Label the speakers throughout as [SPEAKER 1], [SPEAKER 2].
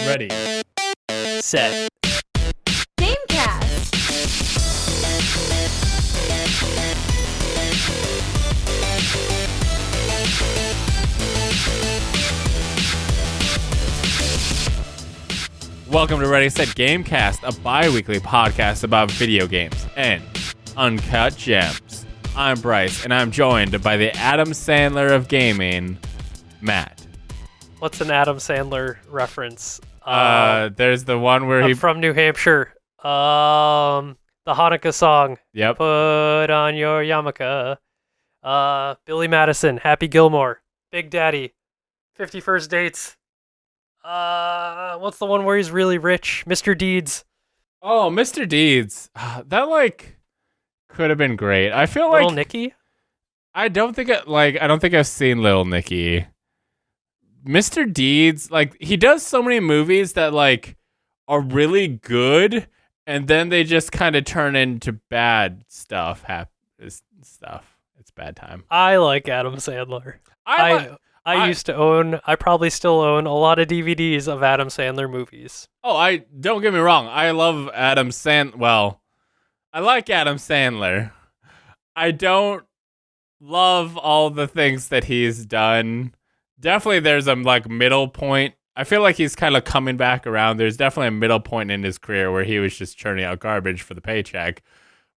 [SPEAKER 1] Ready.
[SPEAKER 2] Set.
[SPEAKER 3] Gamecast.
[SPEAKER 1] Welcome to Ready Set Gamecast, a bi-weekly podcast about video games and uncut gems. I'm Bryce, and I'm joined by the Adam Sandler of gaming, Matt.
[SPEAKER 2] What's an Adam Sandler reference?
[SPEAKER 1] There's the one where
[SPEAKER 2] I'm from New Hampshire. The Hanukkah song.
[SPEAKER 1] Yep.
[SPEAKER 2] Put on your yarmulke. Billy Madison. Happy Gilmore. Big Daddy. 50 First Dates. What's the one where he's really rich? Mr. Deeds.
[SPEAKER 1] Oh, Mr. Deeds. That could have been great. I feel
[SPEAKER 2] Little
[SPEAKER 1] like
[SPEAKER 2] Nicky.
[SPEAKER 1] I don't think I've seen Little Nicky. Mr. Deeds, he does so many movies that are really good, and then they just kind of turn into bad stuff. It's bad time.
[SPEAKER 2] I like Adam Sandler.
[SPEAKER 1] I
[SPEAKER 2] used to own, I probably still own a lot of DVDs of Adam Sandler movies.
[SPEAKER 1] I don't get me wrong. I love Adam Well, I like Adam Sandler. I don't love all the things that he's done. Definitely there's a middle point. I feel like he's kind of coming back around. There's definitely a middle point in his career where he was just churning out garbage for the paycheck.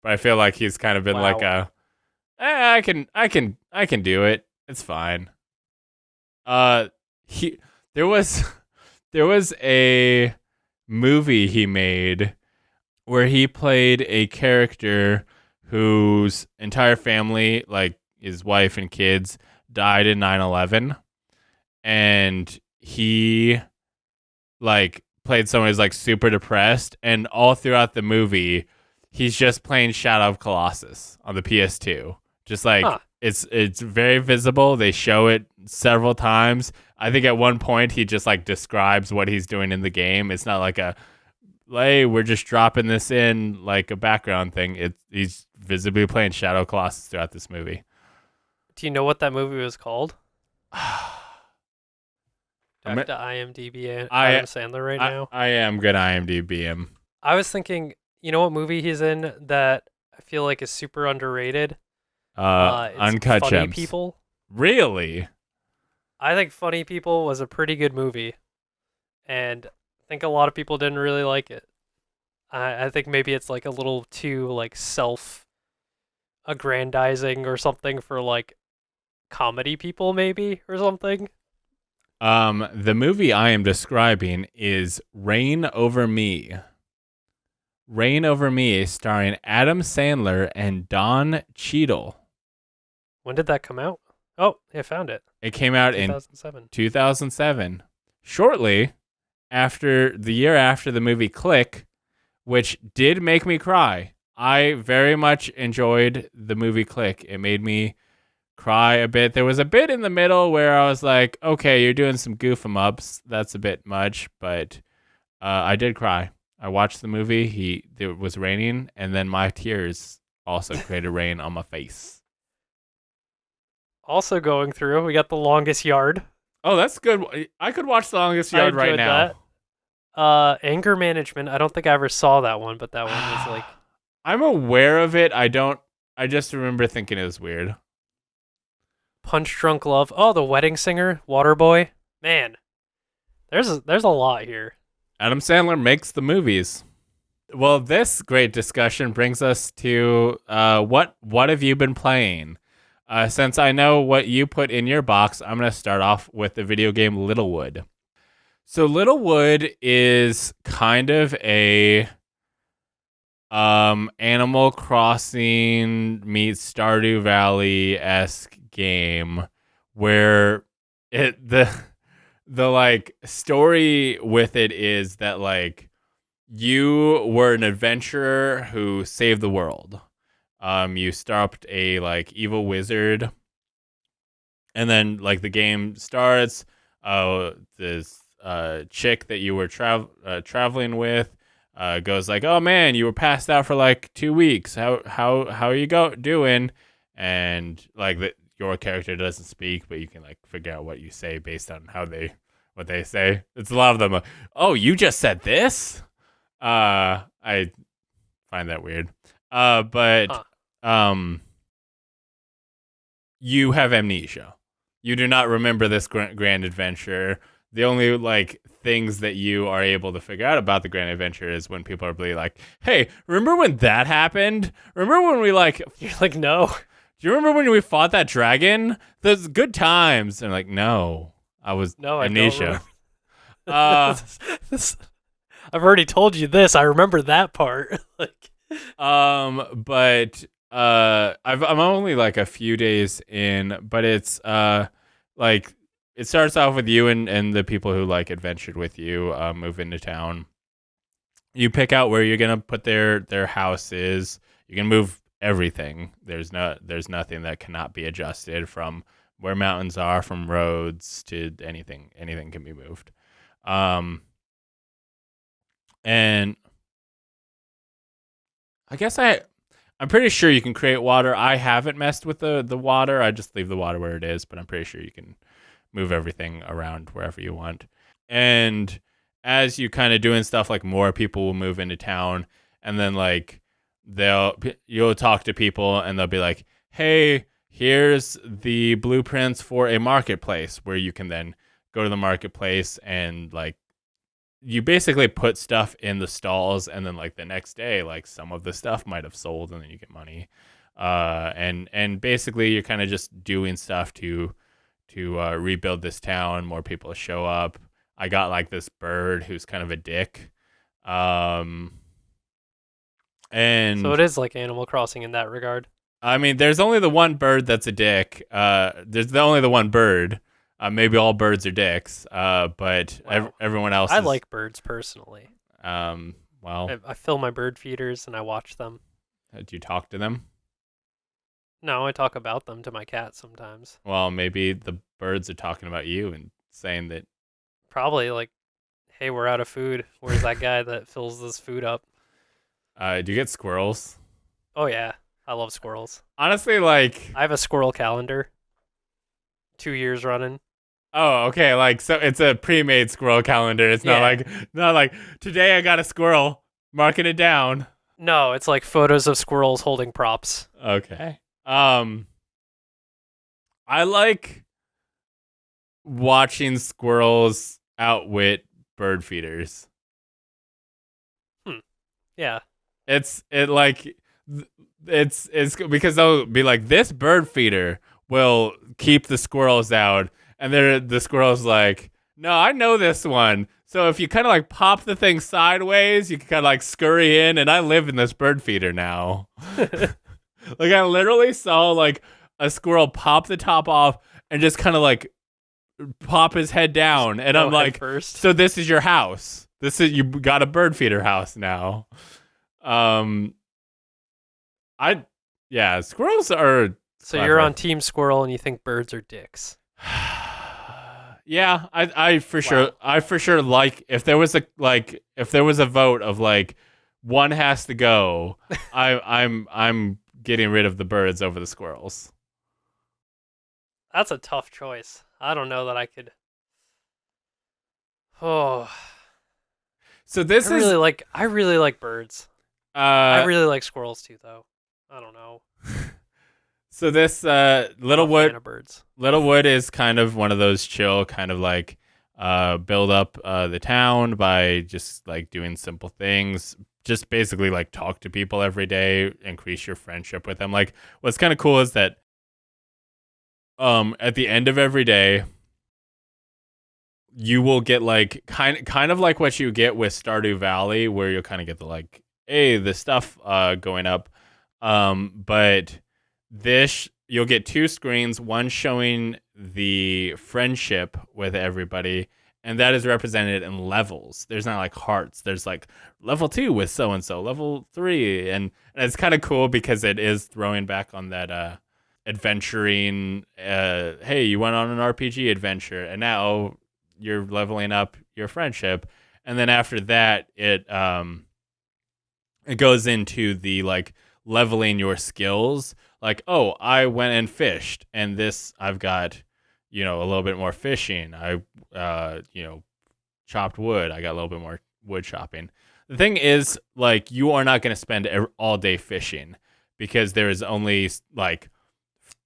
[SPEAKER 1] But I feel like he's kind of been I can do it. It's fine. There was a movie he made where he played a character whose entire family, his wife and kids, died in 9/11. And he played someone who's super depressed, and all throughout the movie he's just playing Shadow of Colossus on the PS2. Just it's very visible. They show it several times. I think at one point he just describes what he's doing in the game. It's not hey, we're just dropping this in a background thing. He's visibly playing Shadow of Colossus throughout this movie.
[SPEAKER 2] Do you know what that movie was called? I have to IMDb Adam Sandler right now.
[SPEAKER 1] I am good IMDb him.
[SPEAKER 2] I was thinking, you know what movie he's in that I feel like is super underrated? It's
[SPEAKER 1] Uncut
[SPEAKER 2] Funny
[SPEAKER 1] Gems.
[SPEAKER 2] People.
[SPEAKER 1] Really?
[SPEAKER 2] I think Funny People was a pretty good movie, and I think a lot of people didn't really like it. I think maybe it's a little too self-aggrandizing or something for comedy people, maybe, or something.
[SPEAKER 1] The movie I am describing is Reign Over Me. Reign Over Me is starring Adam Sandler and Don Cheadle.
[SPEAKER 2] When did that come out? Oh, I found it.
[SPEAKER 1] It came out
[SPEAKER 2] 2007.
[SPEAKER 1] in 2007. Shortly after the year after the movie Click, which did make me cry. I very much enjoyed the movie Click. It made me cry a bit. There was a bit in the middle where I was like, okay, you're doing some goof 'em ups. That's a bit much, but I did cry. I watched the movie. It was raining, and then my tears also created rain on my face.
[SPEAKER 2] Also going through, we got The Longest Yard.
[SPEAKER 1] Oh, that's good. I could watch The Longest Yard right now.
[SPEAKER 2] That. Anger Management. I don't think I ever saw that one, but that one was
[SPEAKER 1] I'm aware of it. I just remember thinking it was weird.
[SPEAKER 2] Punch Drunk Love. Oh, The Wedding Singer. Waterboy. Man, there's a lot here.
[SPEAKER 1] Adam Sandler makes the movies. Well, this great discussion brings us to what have you been playing? Since I know what you put in your box, I'm going to start off with the video game Littlewood. So Littlewood is kind of a Animal Crossing meets Stardew Valley-esque game where the story with it is that you were an adventurer who saved the world. You stopped a evil wizard, and then the game starts. This chick that you were traveling with goes oh man, you were passed out for 2 weeks. How are you doing? And your character doesn't speak, but you can figure out what you say based on how they what they say. It's a lot of them. Oh, you just said this? I find that weird. But you have amnesia. You do not remember this grand adventure. The only like things that you are able to figure out about the grand adventure is when people are really like, "Hey, remember when that happened? Remember when we like?"
[SPEAKER 2] You're like, no.
[SPEAKER 1] Do you remember when we fought that dragon? Those good times. And like, no, I was amnesia.
[SPEAKER 2] This, I've already told you this. I remember that part. Like,
[SPEAKER 1] but I'm only like a few days in, but it's like it starts off with you and the people who like adventured with you move into town. You pick out where you're gonna put their houses. You can move everything. There's nothing that cannot be adjusted, from where mountains are, from roads to anything. Anything can be moved. And I guess I'm pretty sure you can create water. I haven't messed with the water. I just leave the water where it is, but I'm pretty sure you can move everything around wherever you want. And as you kind of doing stuff, like more people will move into town, and then like you'll talk to people and they'll be like, "Hey, here's the blueprints for a marketplace," where you can then go to the marketplace and like you basically put stuff in the stalls, and then like the next day, like some of the stuff might have sold, and then you get money. And basically you're kind of just doing stuff to rebuild this town. More people show up. I got like this bird who's kind of a dick. And
[SPEAKER 2] so it is like Animal Crossing in that regard.
[SPEAKER 1] I mean, there's only the one bird that's a dick. There's only the one bird. Maybe all birds are dicks, but everyone else.
[SPEAKER 2] I like birds personally.
[SPEAKER 1] Well,
[SPEAKER 2] I fill my bird feeders and I watch them.
[SPEAKER 1] Do you talk to them?
[SPEAKER 2] No, I talk about them to my cat sometimes.
[SPEAKER 1] Well, maybe the birds are talking about you and saying that.
[SPEAKER 2] Probably like, "Hey, we're out of food. Where's that guy that fills this food up?"
[SPEAKER 1] Do you get squirrels?
[SPEAKER 2] Oh yeah, I love squirrels.
[SPEAKER 1] Honestly, like
[SPEAKER 2] I have a squirrel calendar. 2 years running.
[SPEAKER 1] Oh, okay. Like, so it's a pre-made squirrel calendar. It's not like today I got a squirrel, marking it down.
[SPEAKER 2] No, it's like photos of squirrels holding props.
[SPEAKER 1] Okay. I like watching squirrels outwit bird feeders.
[SPEAKER 2] Yeah.
[SPEAKER 1] It's because they'll be like, this bird feeder will keep the squirrels out, and the squirrel's like, no, I know this one. So if you kind of like pop the thing sideways, you can kind of like scurry in, and I live in this bird feeder now. Like I literally saw like a squirrel pop the top off and just kind of like pop his head down, and I'm like,
[SPEAKER 2] first.
[SPEAKER 1] So this is your house. You got a bird feeder house now. Squirrels are.
[SPEAKER 2] So you're on Team Squirrel and you think birds are dicks.
[SPEAKER 1] Yeah, I for sure like if there was a vote of like one has to go, I'm getting rid of the birds over the squirrels.
[SPEAKER 2] That's a tough choice. I don't know that I could. Oh.
[SPEAKER 1] So
[SPEAKER 2] I really like birds. I really like squirrels too, though. I don't know.
[SPEAKER 1] So this Littlewood
[SPEAKER 2] birds.
[SPEAKER 1] Littlewood is kind of one of those chill kind of like build up the town by just like doing simple things. Just basically like talk to people every day, increase your friendship with them. Like what's kind of cool is that at the end of every day you will get like kind of like what you get with Stardew Valley, where you'll kind of get the like, hey, the stuff going up. But this, you'll get two screens, one showing the friendship with everybody, and that is represented in levels. There's not like hearts. There's like level 2 with so-and-so, level 3. And it's kind of cool because it is throwing back on that adventuring, hey, you went on an RPG adventure, and now you're leveling up your friendship. And then after that, it goes into the like leveling your skills. Like, oh, I went and fished, and this I've got a little bit more fishing. I chopped wood. I got a little bit more wood chopping. The thing is, like, you are not going to spend all day fishing because there is only like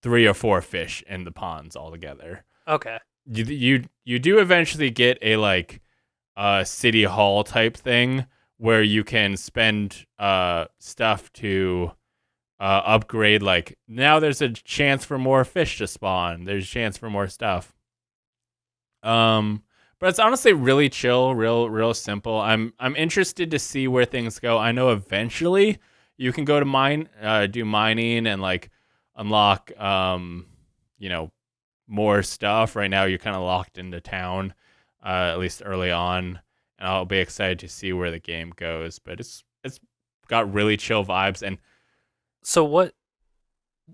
[SPEAKER 1] 3 or 4 fish in the ponds altogether.
[SPEAKER 2] Okay.
[SPEAKER 1] You do eventually get a like city hall type thing where you can spend stuff to upgrade. Like, now there's a chance for more fish to spawn. There's a chance for more stuff. But it's honestly really chill, real simple. I'm interested to see where things go. I know eventually you can go to do mining and like unlock more stuff. Right now you're kind of locked into town, at least early on, and I'll be excited to see where the game goes. But it's got really chill vibes. And
[SPEAKER 2] So what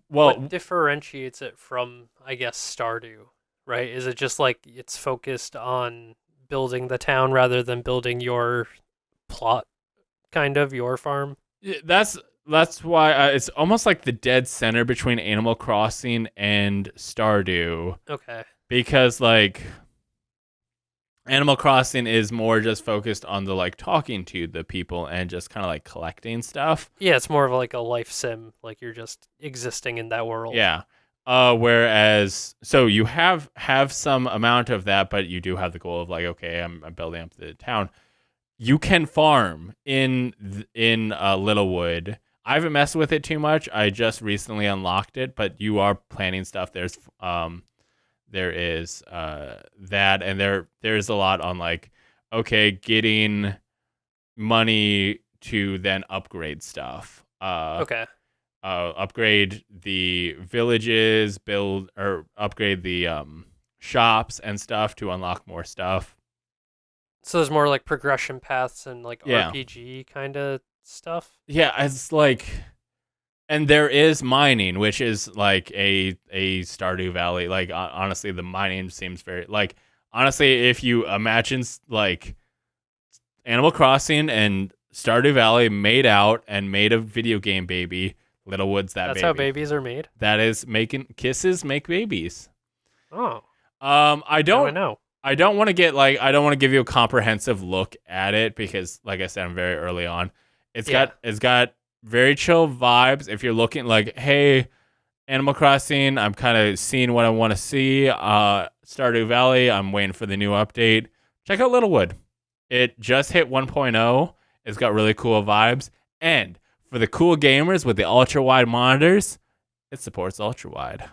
[SPEAKER 1] well,
[SPEAKER 2] differentiates it from, I guess, Stardew, right? Is it just like it's focused on building the town rather than building your plot, kind of your farm?
[SPEAKER 1] that's why it's almost like the dead center between Animal Crossing and Stardew.
[SPEAKER 2] Okay.
[SPEAKER 1] Because like Animal Crossing is more just focused on the like talking to the people and just kind of like collecting stuff.
[SPEAKER 2] Yeah, it's more of like a life sim, like you're just existing in that world.
[SPEAKER 1] Yeah. Whereas, so you have some amount of that, but you do have the goal of like, okay, I'm building up the town. You can farm in Littlewood. I haven't messed with it too much. I just recently unlocked it, but you are planning stuff. There is that, and there's a lot on like, okay, getting money to then upgrade stuff.
[SPEAKER 2] Okay.
[SPEAKER 1] Upgrade the villages, upgrade the shops and stuff to unlock more stuff.
[SPEAKER 2] So there's more like progression paths and like
[SPEAKER 1] Yeah.
[SPEAKER 2] RPG kind of stuff.
[SPEAKER 1] Yeah, it's like, and there is mining, which is like a Stardew Valley. Like, honestly, the mining seems very like, honestly, if you imagine like Animal Crossing and Stardew Valley made a video game baby, Littlewood's that
[SPEAKER 2] That's
[SPEAKER 1] baby.
[SPEAKER 2] how babies are made.
[SPEAKER 1] That is making kisses make babies.
[SPEAKER 2] Oh.
[SPEAKER 1] I
[SPEAKER 2] I
[SPEAKER 1] don't
[SPEAKER 2] know.
[SPEAKER 1] I don't want to get like, I don't want to give you a comprehensive look at it because, like I said, I'm very early on. It's got very chill vibes. If you're looking like, hey, Animal Crossing, I'm kind of seeing what I want to see. Stardew Valley, I'm waiting for the new update. Check out Littlewood. It just hit 1.0. It's got really cool vibes. And for the cool gamers with the ultra wide monitors, it supports ultra wide.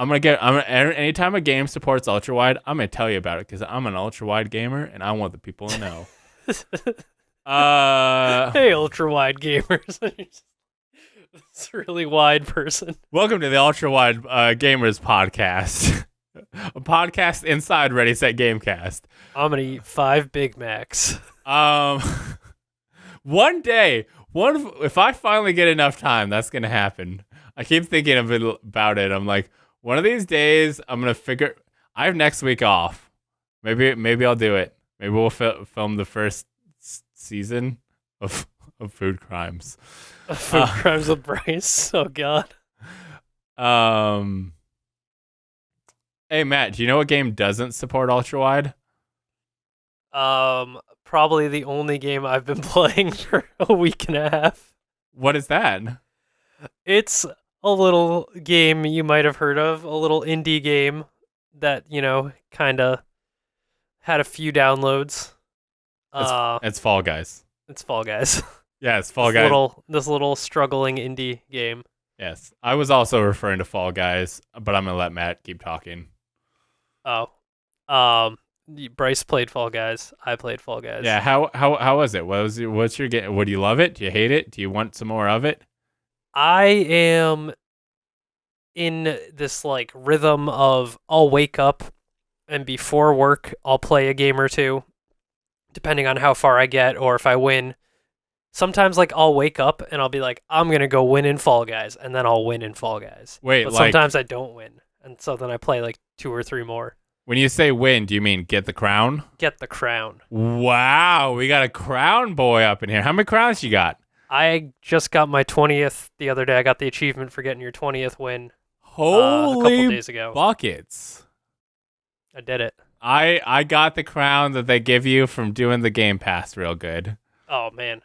[SPEAKER 1] Anytime a game supports ultra wide, I'm gonna tell you about it because I'm an ultra wide gamer and I want the people to know.
[SPEAKER 2] Hey, ultra wide gamers. This really wide person.
[SPEAKER 1] Welcome to the Ultra Wide Gamers podcast, a podcast inside Ready Set Gamecast.
[SPEAKER 2] I'm gonna eat 5 Big Macs.
[SPEAKER 1] One day, if I finally get enough time, that's gonna happen. I keep thinking about it. I'm like, one of these days, I'm gonna figure. I have next week off. Maybe I'll do it. Maybe we'll film the first season of Food Crimes.
[SPEAKER 2] Food Crimes with Bryce. Oh God.
[SPEAKER 1] Hey Matt, do you know what game doesn't support ultra wide?
[SPEAKER 2] Probably the only game I've been playing for a week and a half.
[SPEAKER 1] What is that?
[SPEAKER 2] It's a little game you might have heard of, a little indie game that, kind of had a few downloads.
[SPEAKER 1] It's Fall Guys.
[SPEAKER 2] It's Fall Guys.
[SPEAKER 1] Yeah, it's Fall Guys.
[SPEAKER 2] This little struggling indie game.
[SPEAKER 1] Yes, I was also referring to Fall Guys, but I'm gonna let Matt keep talking.
[SPEAKER 2] Oh, Bryce played Fall Guys. I played Fall Guys.
[SPEAKER 1] Yeah, how was it? What's your game? Do you love it? Do you hate it? Do you want some more of it?
[SPEAKER 2] I am in this like rhythm of I'll wake up and before work I'll play a game or two, depending on how far I get or if I win. Sometimes like I'll wake up and I'll be like, I'm gonna go win in Fall Guys, and then I'll win in Fall Guys.
[SPEAKER 1] Wait,
[SPEAKER 2] but
[SPEAKER 1] like,
[SPEAKER 2] sometimes I don't win, and so then I play like 2 or 3 more.
[SPEAKER 1] when you say win, do you mean get the crown?
[SPEAKER 2] Get the crown.
[SPEAKER 1] Wow, we got a crown boy up in here. How many crowns you got?
[SPEAKER 2] I just got my 20th the other day. I got the achievement for getting your 20th win. a couple
[SPEAKER 1] Holy
[SPEAKER 2] days ago.
[SPEAKER 1] buckets.
[SPEAKER 2] I did it.
[SPEAKER 1] I got the crown that they give you from doing the Game Pass real good.
[SPEAKER 2] Oh man,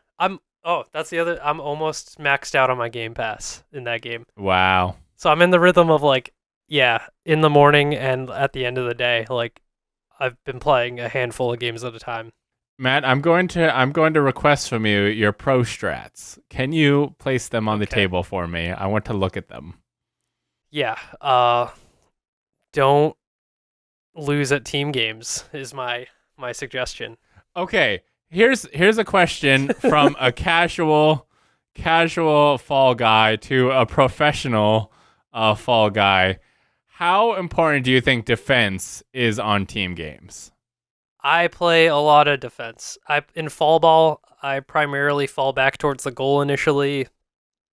[SPEAKER 2] that's the other. I'm almost maxed out on my Game Pass in that game.
[SPEAKER 1] Wow.
[SPEAKER 2] So I'm in the rhythm of like, yeah, in the morning and at the end of the day, like I've been playing a handful of games at a time.
[SPEAKER 1] Matt, I'm going to request from you your pro strats. Can you place them on the
[SPEAKER 2] Okay.
[SPEAKER 1] table for me? I want to look at them.
[SPEAKER 2] Yeah. Don't lose at team games is my suggestion.
[SPEAKER 1] Okay, here's a question from a casual fall guy to a professional fall guy. How important do you think defense is on team games?
[SPEAKER 2] I play a lot of defense. In fall ball, I primarily fall back towards the goal initially.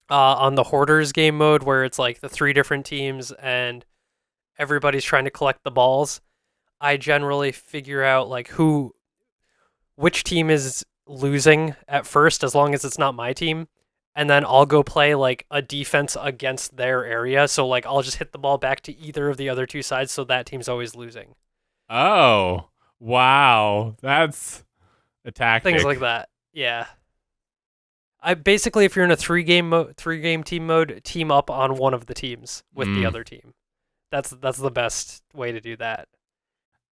[SPEAKER 2] On the hoarders game mode, where it's like the 3 different teams and everybody's trying to collect the balls, I generally figure out like which team is losing at first, as long as it's not my team, and then I'll go play like a defense against their area. So like I'll just hit the ball back to either of the other 2 sides, so that team's always losing.
[SPEAKER 1] Oh, wow. That's a tactic.
[SPEAKER 2] Things like that. Yeah. I basically, if you're in a 3-game team mode, team up on one of the teams with the other team. That's the best way to do that.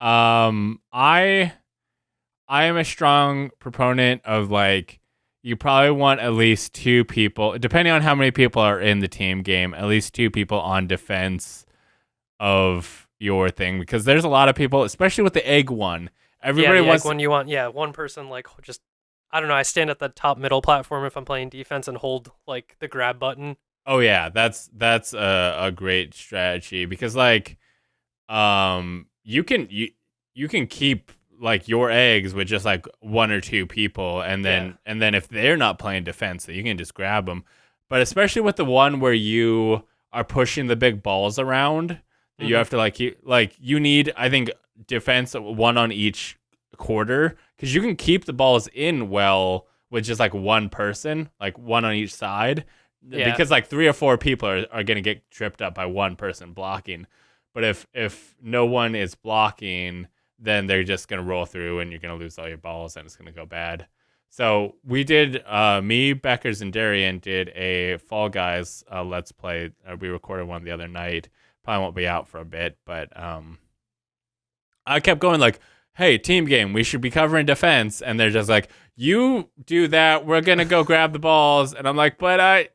[SPEAKER 1] I am a strong proponent of like you probably want at least 2 people, depending on how many people are in the team game, at least 2 people on defense of your thing, because there's a lot of people, especially with the egg one. Everybody wants
[SPEAKER 2] when you want one person like just, I don't know, I stand at the top middle platform if I'm playing defense and hold like the grab button.
[SPEAKER 1] Oh yeah, that's a great strategy, because like you can keep like your eggs with just like 1 or 2 people, and then if they're not playing defense, then you can just grab them. But especially with the one where you are pushing the big balls around, you have to you need, I think, defense 1 on each quarter, because you can keep the balls in well with just like 1 person, like 1 on each side, because like 3 or 4 people are going to get tripped up by 1 person blocking. But if no one is blocking, then they're just going to roll through and you're going to lose all your balls and it's going to go bad. So we did, me, Beckers, and Darian did a Fall Guys Let's Play. We recorded one the other night. Probably won't be out for a bit, but I kept going like, hey, team game, we should be covering defense. And they're just like, you do that, we're going to go grab the balls. And I'm like, but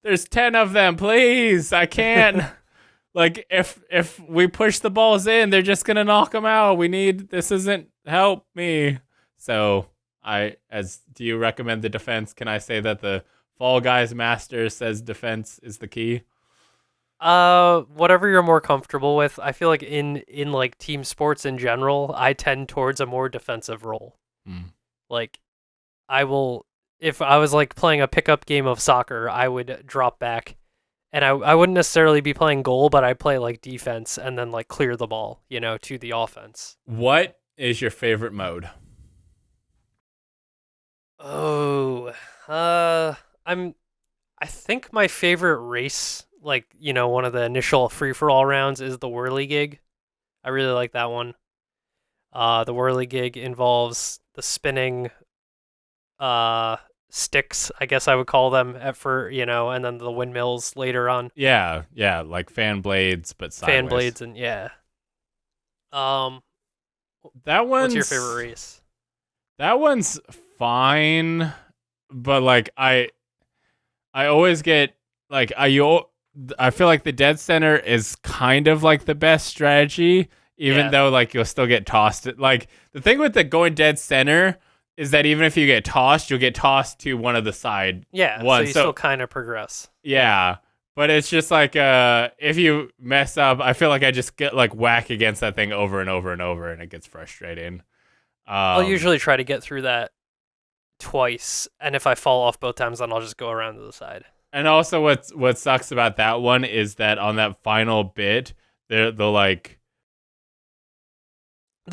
[SPEAKER 1] there's 10 of them, please. I can't. Like, if we push the balls in, they're just going to knock them out. This isn't help me. So do you recommend the defense? Can I say that the Fall Guys master says defense is the key?
[SPEAKER 2] Whatever you're more comfortable with. I feel like in like team sports in general, I tend towards a more defensive role. Like, if I was like playing a pickup game of soccer, I would drop back, and I wouldn't necessarily be playing goal, but I'd play like defense and then like clear the ball, to the offense.
[SPEAKER 1] What is your favorite mode?
[SPEAKER 2] Oh, I think my favorite race, like, one of the initial free-for-all rounds, is the whirligig. I really like that one. The whirligig involves the spinning sticks, I guess I would call them, and then the windmills later on.
[SPEAKER 1] Yeah, like fan blades, but sideways.
[SPEAKER 2] Fan blades, and yeah.
[SPEAKER 1] That one's...
[SPEAKER 2] What's your favorite race?
[SPEAKER 1] That one's fine, but like I always get like I feel like the dead center is kind of like the best strategy, even though like you'll still get tossed. Like the thing with the going dead center is that even if you get tossed, you'll get tossed to one of the side.
[SPEAKER 2] Yeah,
[SPEAKER 1] ones.
[SPEAKER 2] so you still kind of progress.
[SPEAKER 1] Yeah, but it's just like if you mess up, I feel like I just get like whack against that thing over and over and over, and it gets frustrating.
[SPEAKER 2] I'll usually try to get through that twice, and if I fall off both times, then I'll just go around to the side.
[SPEAKER 1] And also, what sucks about that one is that on that final bit, the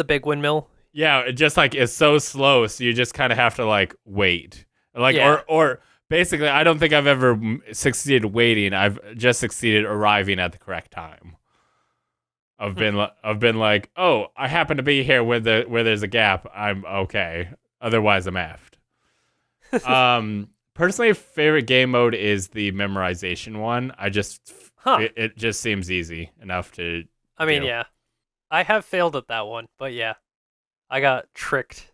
[SPEAKER 2] big windmill.
[SPEAKER 1] Yeah, it just like is so slow, so you just kind of have to like wait, like or basically, I don't think I've ever succeeded waiting. I've just succeeded arriving at the correct time. I've been like, oh, I happen to be here where there's a gap. I'm okay. Otherwise, I'm effed. Personally, favorite game mode is the memorization one. It just seems easy enough to.
[SPEAKER 2] I mean,
[SPEAKER 1] do.
[SPEAKER 2] yeah. I have failed at that one, but yeah. I got tricked.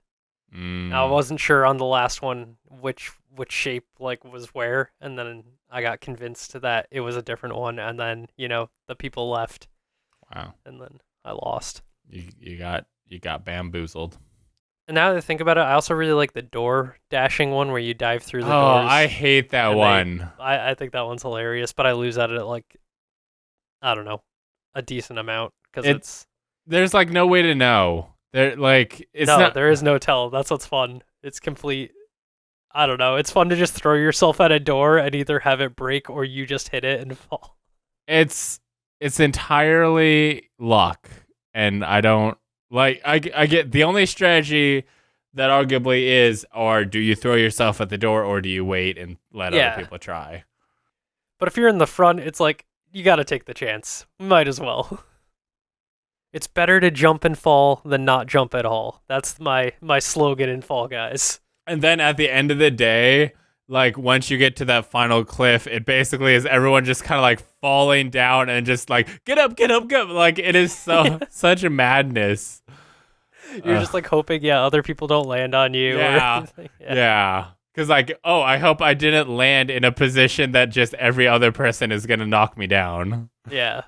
[SPEAKER 2] I wasn't sure on the last one which shape like was where, and then I got convinced that it was a different one, and then, the people left.
[SPEAKER 1] Wow.
[SPEAKER 2] And then I lost.
[SPEAKER 1] You got bamboozled.
[SPEAKER 2] And now that I think about it, I also really like the door dashing one where you dive through the
[SPEAKER 1] Oh,
[SPEAKER 2] doors.
[SPEAKER 1] I hate that one.
[SPEAKER 2] I think that one's hilarious, but I lose at it like, I don't know, a decent amount because
[SPEAKER 1] there's like no way to know. There
[SPEAKER 2] there is no tell. That's what's fun. It's complete. I don't know. It's fun to just throw yourself at a door and either have it break or you just hit it and fall.
[SPEAKER 1] It's entirely luck, and I don't like. I get the only strategy that arguably is, or do you throw yourself at the door, or do you wait and let other people try?
[SPEAKER 2] But if you're in the front, it's like you got to take the chance. Might as well. It's better to jump and fall than not jump at all. That's my slogan in Fall Guys.
[SPEAKER 1] And then at the end of the day, like once you get to that final cliff, it basically is everyone just kind of like falling down and just like get up. Like it is such a madness.
[SPEAKER 2] You're just like hoping, other people don't land on you.
[SPEAKER 1] Yeah, yeah. Because like, oh, I hope I didn't land in a position that just every other person is gonna knock me down.
[SPEAKER 2] Yeah.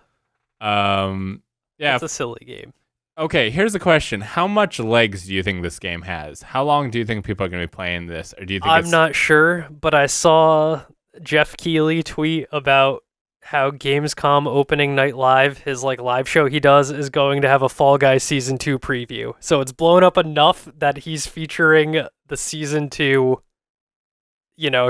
[SPEAKER 1] Yeah.
[SPEAKER 2] It's a silly game.
[SPEAKER 1] Okay, here's a question. How much legs do you think this game has? How long do you think people are going to be playing this? Or do you think
[SPEAKER 2] I'm not sure, but I saw Jeff Keighley tweet about how Gamescom opening night live, his like live show he does, is going to have a Fall Guys Season 2 preview. So it's blown up enough that he's featuring the Season 2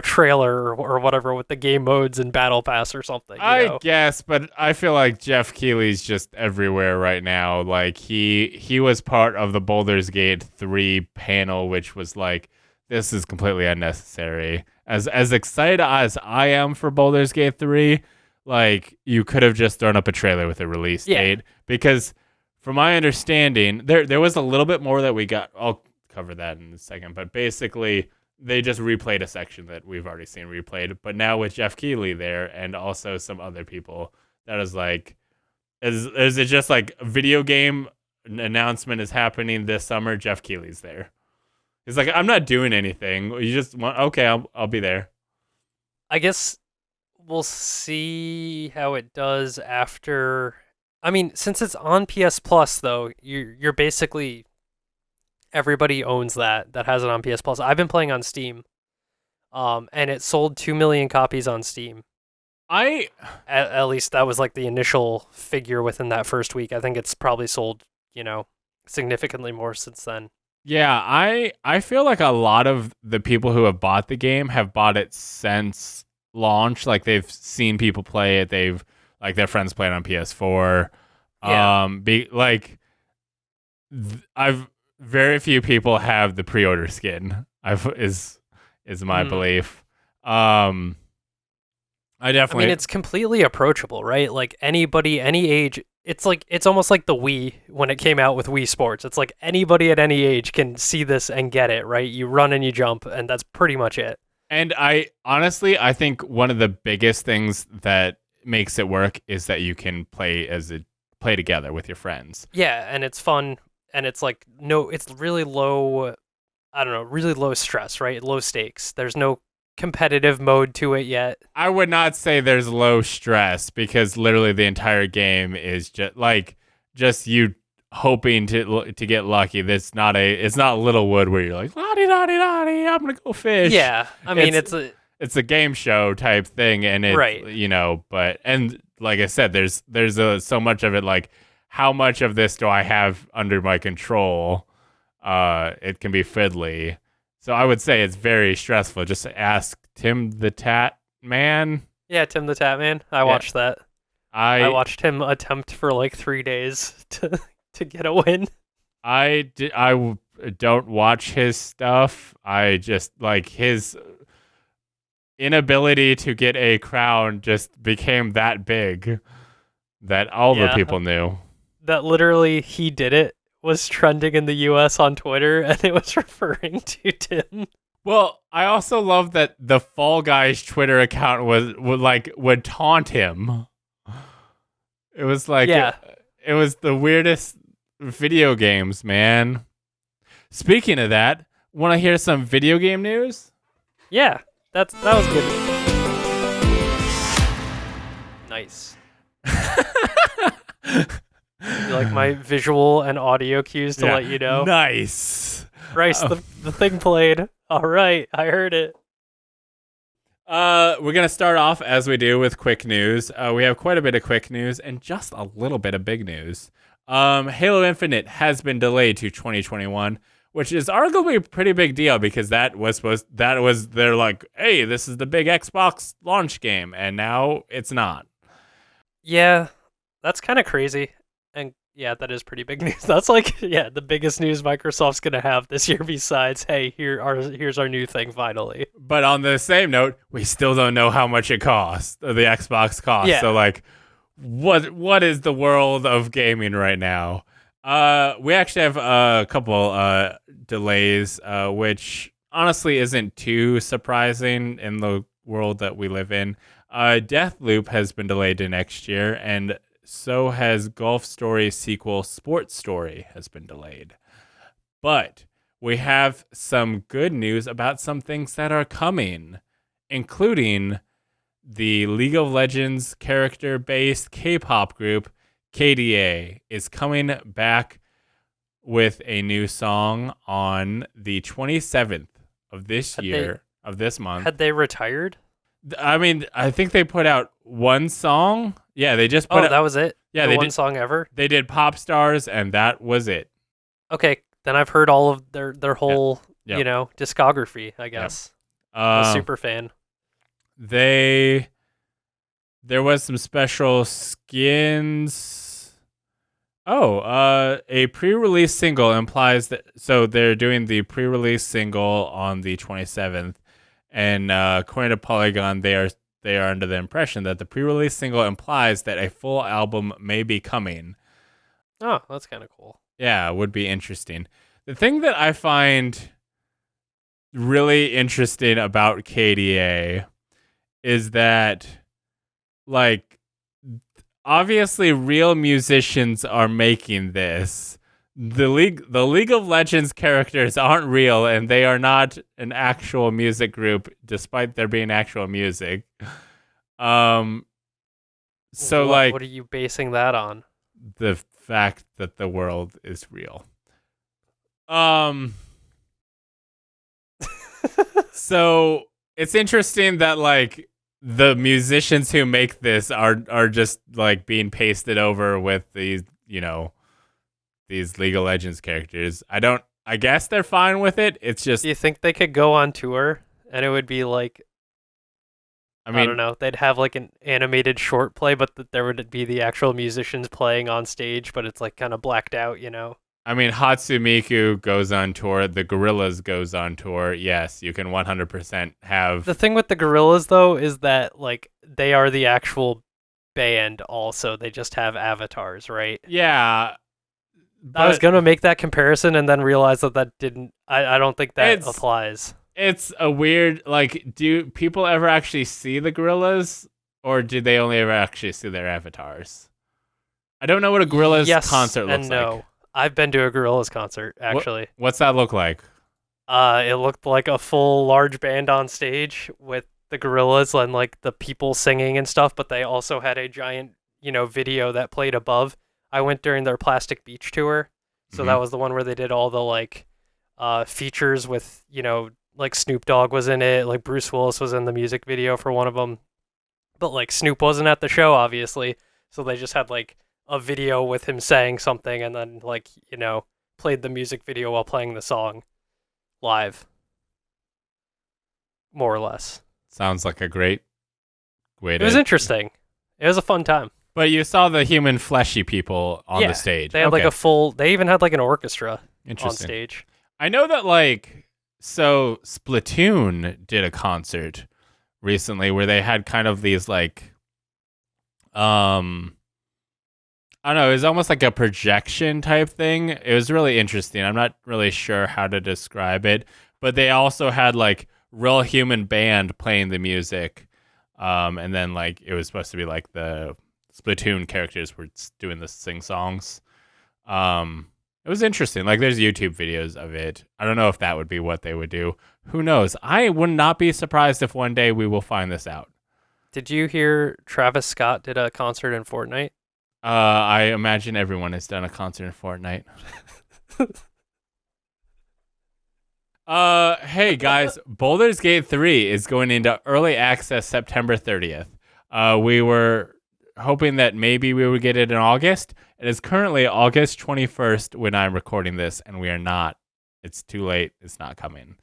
[SPEAKER 2] trailer or whatever with the game modes and battle pass or something.
[SPEAKER 1] I guess, but I feel like Jeff Keighley's just everywhere right now. Like he was part of the Baldur's Gate 3 panel, which was like, this is completely unnecessary. As excited as I am for Baldur's Gate 3, like you could have just thrown up a trailer with a release date, because from my understanding, there was a little bit more that we got. I'll cover that in a second, but basically they just replayed a section that we've already seen replayed, but now with Jeff Keighley there and also some other people, that is like, is it just like a video game announcement is happening this summer? Jeff Keighley's there. He's like, I'm not doing anything. You just want, okay, I'll be there.
[SPEAKER 2] I guess we'll see how it does after. I mean, since it's on PS Plus though, you're basically. Everybody owns that has it on PS Plus. I've been playing on Steam, and it sold 2 million copies on Steam. At least that was like the initial figure within that first week. I think it's probably sold, significantly more since then.
[SPEAKER 1] Yeah, I feel like a lot of the people who have bought the game have bought it since launch. Like they've seen people play it. They've like their friends play it on PS4. Yeah. I've very few people have the pre-order skin. Is my belief. I mean,
[SPEAKER 2] it's completely approachable, right? Like anybody, any age. It's almost like the Wii when it came out with Wii Sports. It's like anybody at any age can see this and get it, right? You run and you jump, and that's pretty much it.
[SPEAKER 1] And I think one of the biggest things that makes it work is that you can play together with your friends.
[SPEAKER 2] Yeah, and it's fun. And it's like, it's really low, I don't know, really low stress, right? Low stakes. There's no competitive mode to it yet.
[SPEAKER 1] I would not say there's low stress, because literally the entire game is just you hoping to get lucky. It's not Littlewood where you're like, la-di-da-di-da-di, I'm going to go fish.
[SPEAKER 2] Yeah, I mean, it's
[SPEAKER 1] a game show type thing, and it's,
[SPEAKER 2] right.
[SPEAKER 1] But, and like I said, there's so much of it, like, how much of this do I have under my control? It can be fiddly. So I would say it's very stressful. Just ask Tim the Tat Man.
[SPEAKER 2] Yeah, Tim the Tat Man. I watched that. I watched him attempt for like 3 days to get a win.
[SPEAKER 1] I don't watch his stuff. I just like his inability to get a crown just became that big that all the people knew.
[SPEAKER 2] That literally he did it was trending in the US on Twitter, and it was referring to Tim.
[SPEAKER 1] Well, I also love that the Fall Guys Twitter account would taunt him. It was like it was the weirdest video games, man. Speaking of that, want to hear some video game news?
[SPEAKER 2] Yeah, that was good. Nice. You like my visual and audio cues to let you know?
[SPEAKER 1] Nice.
[SPEAKER 2] Bryce, the thing played. All right, I heard it.
[SPEAKER 1] We're going to start off as we do with quick news. We have quite a bit of quick news and just a little bit of big news. Halo Infinite has been delayed to 2021, which is arguably a pretty big deal because they're like, hey, this is the big Xbox launch game, and now it's not.
[SPEAKER 2] Yeah, that's kind of crazy. And yeah, that is pretty big news. That's like, the biggest news Microsoft's going to have this year besides, hey, here's our new thing finally.
[SPEAKER 1] But on the same note, we still don't know how much it costs, the Xbox costs.
[SPEAKER 2] Yeah.
[SPEAKER 1] So like, what is the world of gaming right now? We actually have a couple delays, which honestly isn't too surprising in the world that we live in. Deathloop has been delayed to next year, and so has Golf Story sequel Sports Story has been delayed. But we have some good news about some things that are coming, including the League of Legends character-based K-pop group KDA is coming back with a new song on the 27th of this month.
[SPEAKER 2] Had they retired?
[SPEAKER 1] I mean, I think they put out one song. Yeah, they just put out...
[SPEAKER 2] that was it?
[SPEAKER 1] Yeah,
[SPEAKER 2] one song ever?
[SPEAKER 1] They did Pop Stars, and that was it.
[SPEAKER 2] Okay, then I've heard all of their whole, discography, I guess. I'm a super fan.
[SPEAKER 1] There was some special skins. A pre-release single implies that... So they're doing the pre-release single on the 27th. And according to Polygon, they are under the impression that the pre-release single implies that a full album may be coming.
[SPEAKER 2] Oh, that's kind of cool.
[SPEAKER 1] Yeah, it would be interesting. The thing that I find really interesting about KDA is that, like, obviously real musicians are making this. The League of Legends characters aren't real, and they are not an actual music group, despite there being actual music. So
[SPEAKER 2] what are you basing that on?
[SPEAKER 1] The fact that the world is real. So it's interesting that like the musicians who make this are just like being pasted over with these, these League of Legends characters. I guess they're fine with it. It's just...
[SPEAKER 2] Do you think they could go on tour and it would be like... I don't know. They'd have like an animated short play, but there would be the actual musicians playing on stage, but it's like kind of blacked out,
[SPEAKER 1] I mean, Hatsune goes on tour. The Gorillaz goes on tour. Yes, you can 100% have...
[SPEAKER 2] The thing with the Gorillaz, though, is that like they are the actual band also. They just have avatars, right?
[SPEAKER 1] Yeah.
[SPEAKER 2] I was going to make that comparison and then realize that didn't... I don't think that applies.
[SPEAKER 1] It's a weird... Like, do people ever actually see the Gorillaz? Or do they only ever actually see their avatars? I don't know what a Gorillaz concert looks like.
[SPEAKER 2] I've been to a Gorillaz concert, actually.
[SPEAKER 1] What's that look like?
[SPEAKER 2] It looked like a full large band on stage with the Gorillaz and like the people singing and stuff, but they also had a giant, video that played above. I went during their Plastic Beach tour, so that was the one where they did all the like features with, like Snoop Dogg was in it, like Bruce Willis was in the music video for one of them, but like Snoop wasn't at the show, obviously, so they just had like a video with him saying something and then like, played the music video while playing the song live. More or less.
[SPEAKER 1] Sounds like a great way to...
[SPEAKER 2] It was interesting. It was a fun time.
[SPEAKER 1] But you saw the human fleshy people on the stage.
[SPEAKER 2] They had like they even had like an orchestra on stage.
[SPEAKER 1] I know that like, so Splatoon did a concert recently where they had kind of these like I don't know, it was almost like a projection type thing. It was really interesting. I'm not really sure how to describe it, but they also had like real human band playing the music. And then like it was supposed to be like the Splatoon characters were doing the sing songs. It was interesting. Like there's YouTube videos of it. I don't know if that would be what they would do. Who knows? I would not be surprised if one day we will find this out.
[SPEAKER 2] Did you hear Travis Scott did a concert in Fortnite?
[SPEAKER 1] I imagine everyone has done a concert in Fortnite. Hey guys, Baldur's Gate 3 is going into early access September 30th. We were hoping that maybe we would get it in August. It is currently August 21st when I'm recording this, and we are not. It's too late. It's not coming.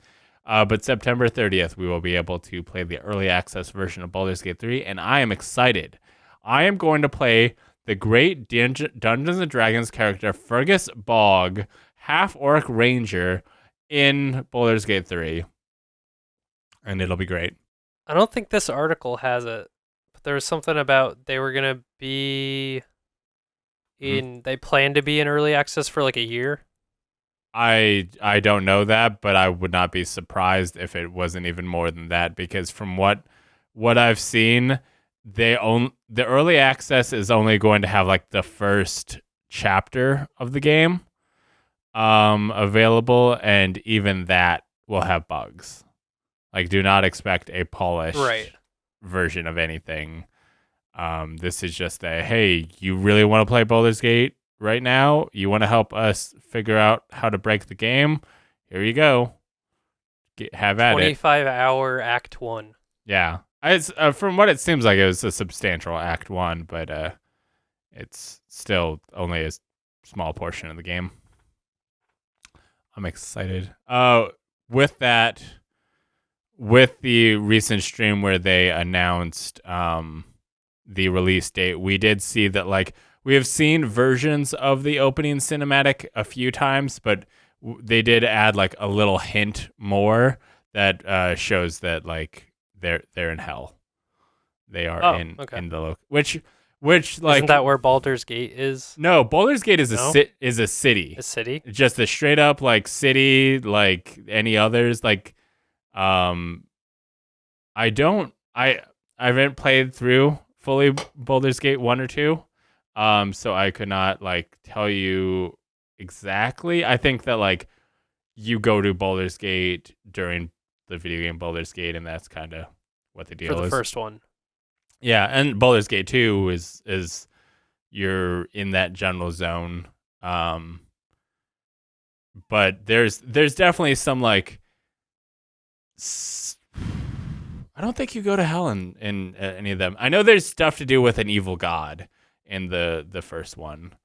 [SPEAKER 1] But September 30th, we will be able to play the early access version of Baldur's Gate 3, and I am excited. I am going to play the great Dungeons & Dragons character Fergus Bog, half-orc ranger, in Baldur's Gate 3. And it'll be great.
[SPEAKER 2] I don't think this article has it, but there was something about they were going to be they plan to be in early access for like a year.
[SPEAKER 1] I don't know that, but I would not be surprised if it wasn't even more than that, because from what I've seen, the early access is only going to have like the first chapter of the game available, and even that will have bugs. Like, do not expect a polished version of anything. This is just a, hey, you really want to play Baldur's Gate right now? You want to help us figure out how to break the game? Here you go. Have at it.
[SPEAKER 2] 25-hour Act 1.
[SPEAKER 1] Yeah. It's, from what it seems like, it was a substantial Act 1, but it's still only a small portion of the game. I'm excited. With that, with the recent stream where they announced the release date, we did see that, like, we have seen versions of the opening cinematic a few times, but they did add like a little hint more that shows that like they're in hell. They are in the which like,
[SPEAKER 2] isn't that where Baldur's Gate is?
[SPEAKER 1] No, Baldur's Gate is a city.
[SPEAKER 2] A city?
[SPEAKER 1] Just a straight up like city, like any others. Like, I haven't played through fully Baldur's Gate 1 or 2. So I could not like tell you exactly. I think that like you go to Baldur's Gate during the video game Baldur's Gate, and that's kind of what the deal is.
[SPEAKER 2] For the first one.
[SPEAKER 1] Yeah, and Baldur's Gate 2 is you're in that general zone. But there's definitely some like I don't think you go to hell in any of them. I know there's stuff to do with an evil god in the first one.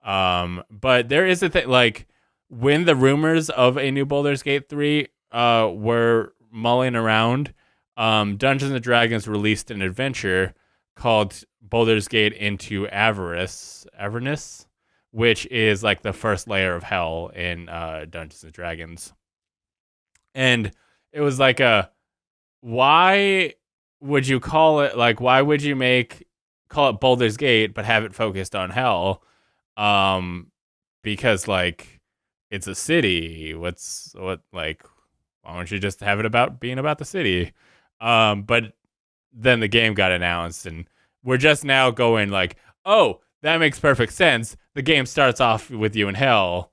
[SPEAKER 1] But there is a thing, like, when the rumors of a new Baldur's Gate 3 were mulling around, Dungeons & Dragons released an adventure called Baldur's Gate into Avernus, which is like the first layer of hell in Dungeons & Dragons. And it was like why would you call it, like, why would you call it Baldur's Gate but have it focused on hell? Because like it's a city. Why don't you just have it being about the city? But then the game got announced, and we're just now going like, oh, that makes perfect sense. The game starts off with you in hell.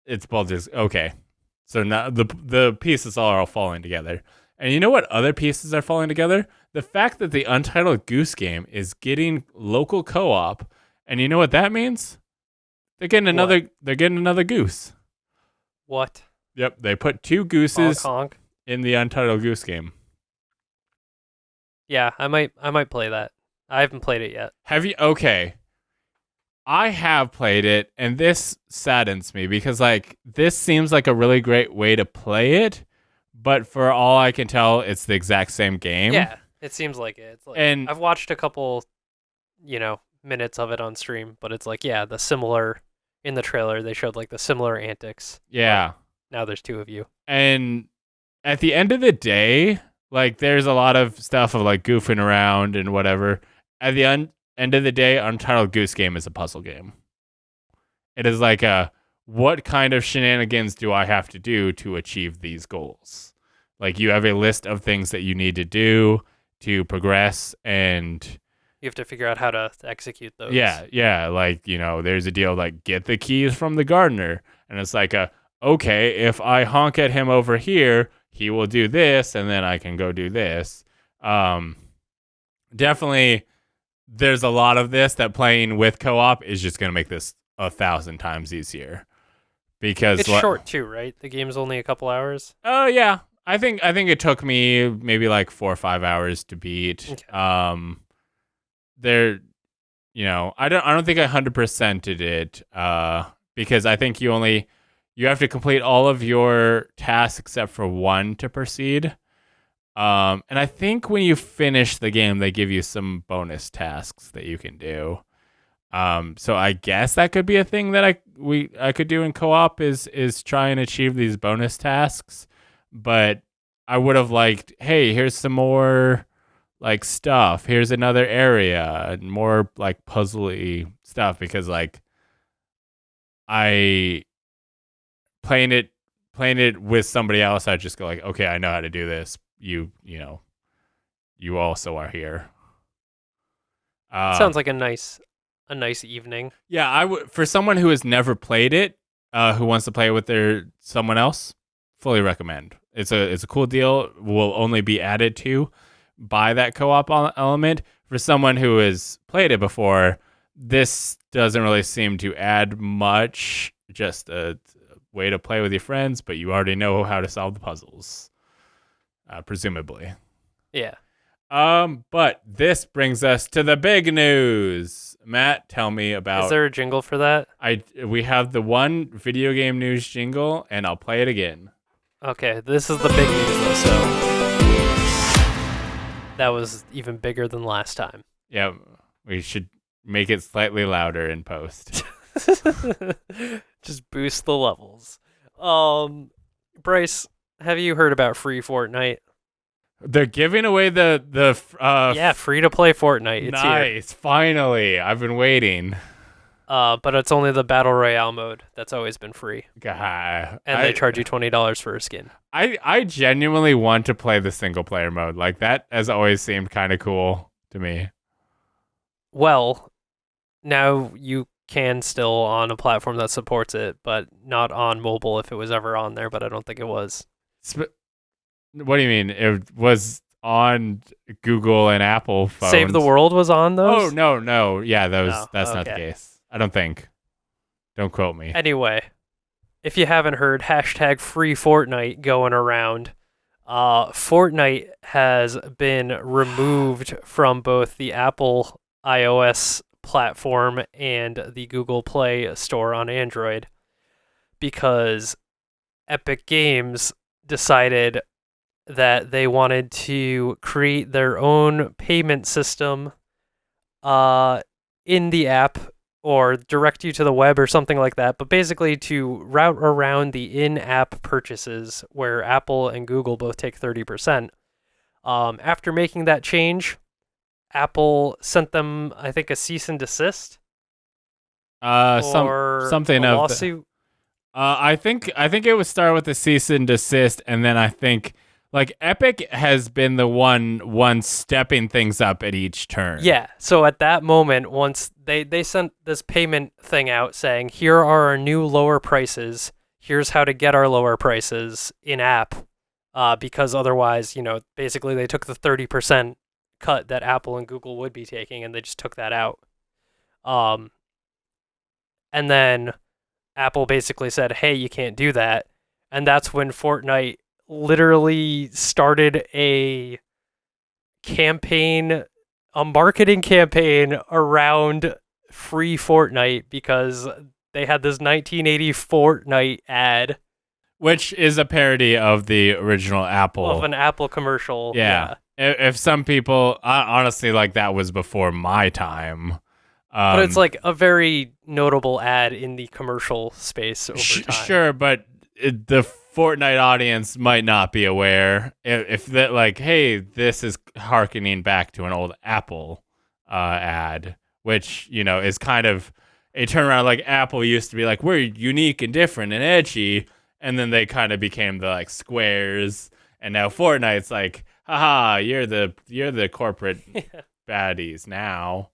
[SPEAKER 1] It's Baldur's. Okay, so now the pieces are all falling together. And you know what other pieces are falling together? The fact that the Untitled Goose Game is getting local co-op, and you know what that means? They're getting another goose.
[SPEAKER 2] What?
[SPEAKER 1] Yep, they put 2 gooses
[SPEAKER 2] Honk, honk.
[SPEAKER 1] in the Untitled Goose Game.
[SPEAKER 2] Yeah, I might play that. I haven't played it yet.
[SPEAKER 1] Have you? Okay. I have played it, and this saddens me because like this seems like a really great way to play it, but for all I can tell, it's the exact same game.
[SPEAKER 2] Yeah, it seems like it. It's like, and I've watched a couple, minutes of it on stream, but it's like, yeah, the similar, in the trailer, they showed like the similar antics.
[SPEAKER 1] Yeah.
[SPEAKER 2] Now there's 2 of you.
[SPEAKER 1] And at the end of the day, Like, there's a lot of stuff of like goofing around and whatever. At the end of the day, Untitled Goose Game is a puzzle game. It is like what kind of shenanigans do I have to do to achieve these goals? Like, you have a list of things that you need to do to progress, and
[SPEAKER 2] You have to figure out how to execute those.
[SPEAKER 1] yeah. Like, there's a deal like get the keys from the gardener, and it's like okay, if I honk at him over here, he will do this, and then I can go do this. Definitely, there's a lot of this that playing with co-op is just gonna make this 1,000 times easier because
[SPEAKER 2] It's short too, right? The game's only a couple hours.
[SPEAKER 1] Oh yeah, I think it took me maybe like 4 or 5 hours to beat.
[SPEAKER 2] Okay.
[SPEAKER 1] There, I don't think I 100%ed it. Because I think you have to complete all of your tasks except for one to proceed. And I think when you finish the game, they give you some bonus tasks that you can do. So I guess that could be a thing that I could do in co-op is try and achieve these bonus tasks. But I would have liked, hey, here's some more like stuff. Here's another area and more like puzzly stuff, because like I playing it with somebody else, I just go like, okay, I know how to do this. You also are here.
[SPEAKER 2] Sounds like a nice evening.
[SPEAKER 1] Yeah, I would, for someone who has never played it, who wants to play it with someone else, fully recommend. It's a cool deal. Will only be added to by that co-op element. For someone who has played it before, this doesn't really seem to add much. Just a way to play with your friends, but you already know how to solve the puzzles, presumably.
[SPEAKER 2] Yeah.
[SPEAKER 1] But this brings us to the big news. Matt, tell me about.
[SPEAKER 2] Is there a jingle for that?
[SPEAKER 1] We have the one video game news jingle, and I'll play it again.
[SPEAKER 2] Okay, this is the big news though, so that was even bigger than last time.
[SPEAKER 1] Yeah, we should make it slightly louder in post.
[SPEAKER 2] Just boost the levels. Bryce, have you heard about free Fortnite?
[SPEAKER 1] They're giving away the
[SPEAKER 2] Yeah, free to play Fortnite. It's here.
[SPEAKER 1] nice. Finally, I've been waiting.
[SPEAKER 2] But it's only the Battle Royale mode that's always been free.
[SPEAKER 1] God,
[SPEAKER 2] And they charge you $20 for a skin.
[SPEAKER 1] I genuinely want to play the single player mode. Like, that has always seemed kind of cool to me.
[SPEAKER 2] Well, now you can still on a platform that supports it, but not on mobile if it was ever on there, but I don't think it was.
[SPEAKER 1] What do you mean? It was on Google and Apple phones.
[SPEAKER 2] Save the World was on those?
[SPEAKER 1] Oh, no. Yeah,
[SPEAKER 2] Oh,
[SPEAKER 1] that's not the
[SPEAKER 2] okay.
[SPEAKER 1] case. I don't think. Don't quote me.
[SPEAKER 2] Anyway, if you haven't heard, hashtag free Fortnite going around. Fortnite has been removed from both the Apple iOS platform and the Google Play Store on Android because Epic Games decided that they wanted to create their own payment system in the app or direct you to the web or something like that, but basically to route around the in-app purchases where Apple and Google both take 30%. After making that change, Apple sent them, I think, a cease and desist or
[SPEAKER 1] something
[SPEAKER 2] a
[SPEAKER 1] of
[SPEAKER 2] lawsuit.
[SPEAKER 1] I think it would start with the cease and desist, and then I think like Epic has been the one stepping things up at each turn.
[SPEAKER 2] Yeah, so at that moment, once they sent this payment thing out saying, here are our new lower prices, here's how to get our lower prices in-app, because otherwise, basically they took the 30% cut that Apple and Google would be taking, and they just took that out. And then Apple basically said, hey, you can't do that, and that's when Fortnite literally started a marketing campaign around free Fortnite because they had this 1980 Fortnite ad,
[SPEAKER 1] which is a parody of the original Apple.
[SPEAKER 2] Of an Apple commercial.
[SPEAKER 1] Yeah. If some people, honestly, like that was before my time.
[SPEAKER 2] But it's like a very notable ad in the commercial space over time.
[SPEAKER 1] Sure, but the Fortnite audience might not be aware if that like, hey, this is harkening back to an old Apple ad, which is kind of a turnaround. Like Apple used to be like, we're unique and different and edgy, and then they kind of became the like squares, and now Fortnite's like, haha, you're the corporate baddies now.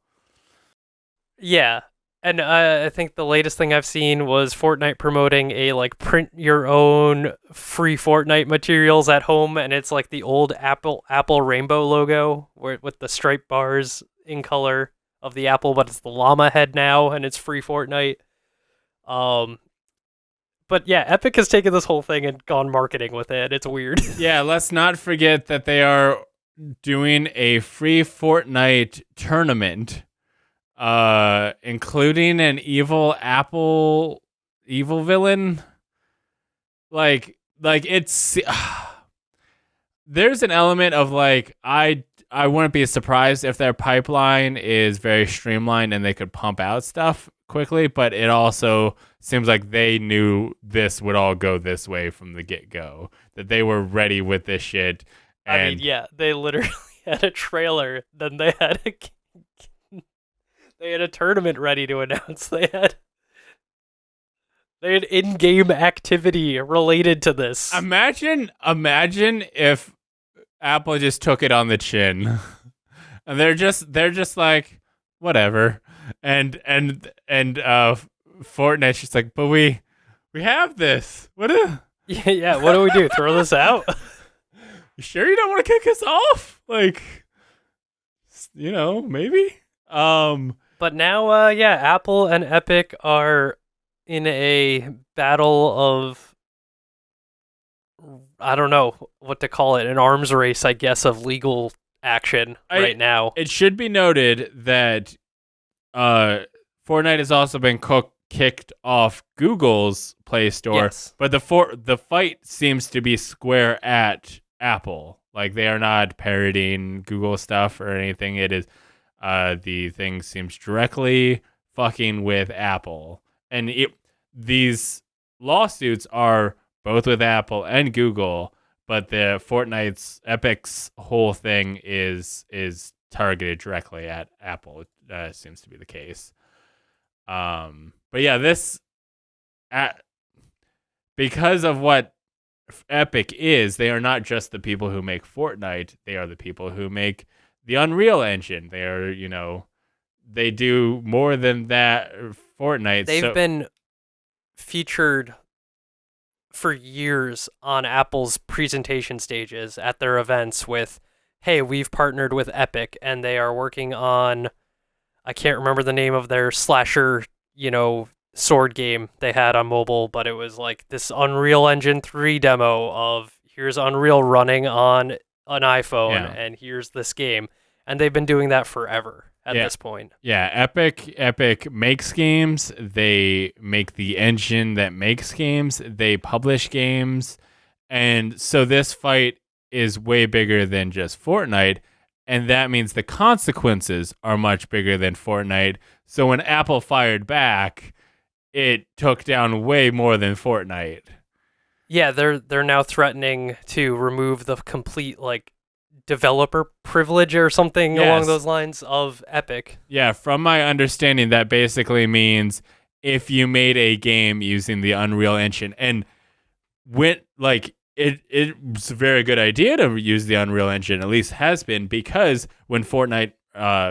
[SPEAKER 2] Yeah. And I think the latest thing I've seen was Fortnite promoting a like print your own free Fortnite materials at home, and it's like the old Apple rainbow logo with the striped bars in color of the apple, but it's the llama head now, and it's free Fortnite. But yeah, Epic has taken this whole thing and gone marketing with it. It's weird.
[SPEAKER 1] Yeah, let's not forget that they are doing a free Fortnite tournament, including an evil villain. Like it's there's an element of like I wouldn't be surprised if their pipeline is very streamlined and they could pump out stuff quickly, but it also seems like they knew this would all go this way from the get-go, that they were ready with this shit. And
[SPEAKER 2] I mean, yeah, they literally had a trailer, then they had a tournament ready to announce. They had in-game activity related to this.
[SPEAKER 1] Imagine if Apple just took it on the chin, and they're just like, whatever, and Fortnite's just like, but we have this.
[SPEAKER 2] Yeah. What do we do? Throw this out?
[SPEAKER 1] You sure you don't want to kick us off? Like, maybe.
[SPEAKER 2] But now, Apple and Epic are in a battle of, I don't know what to call it, an arms race, I guess, of legal action right now.
[SPEAKER 1] It should be noted that Fortnite has also been kicked off Google's Play Store,
[SPEAKER 2] Yes.
[SPEAKER 1] but the fight seems to be square at Apple. Like, they are not parroting Google stuff or anything. It is the thing seems directly fucking with Apple, and these lawsuits are both with Apple and Google, but the Fortnite's Epic's whole thing is targeted directly at Apple. It seems to be the case. But yeah, because of what Epic is, they are not just the people who make Fortnite. They are the people who make the Unreal Engine. They are, they do more than that. Fortnite.
[SPEAKER 2] They've been featured for years on Apple's presentation stages at their events with, hey, we've partnered with Epic, and they are working on, I can't remember the name of their slasher, sword game they had on mobile, but it was like this Unreal Engine 3 demo of here's Unreal running on an iPhone, and here's this game. And they've been doing that forever at this point. Yeah,
[SPEAKER 1] Epic makes games. They make the engine that makes games. They publish games. And so this fight is way bigger than just Fortnite. And that means the consequences are much bigger than Fortnite. So when Apple fired back, it took down way more than Fortnite.
[SPEAKER 2] Yeah, they're now threatening to remove the complete developer privilege or something along those lines of Epic.
[SPEAKER 1] Yeah, from my understanding, that basically means if you made a game using the Unreal Engine, and it's a very good idea to use the Unreal Engine, at least has been, because when Fortnite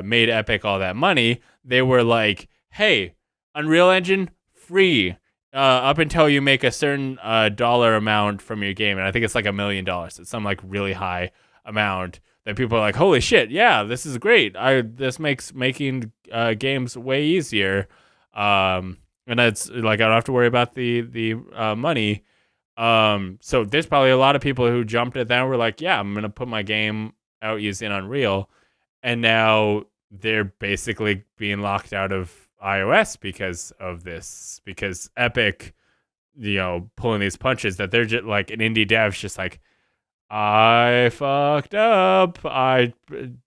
[SPEAKER 1] made Epic all that money, they were like, hey, Unreal Engine, free, up until you make a certain dollar amount from your game. And I think it's like $1 million. It's some really high amount that people are like, holy shit, yeah, this is great. This makes making games way easier. And it's like, I don't have to worry about the money. So there's probably a lot of people who jumped at that and were like, yeah, I'm going to put my game out using Unreal. And now they're basically being locked out of iOS because of this, because Epic, pulling these punches, that they're just like, an indie dev's just like, I fucked up. I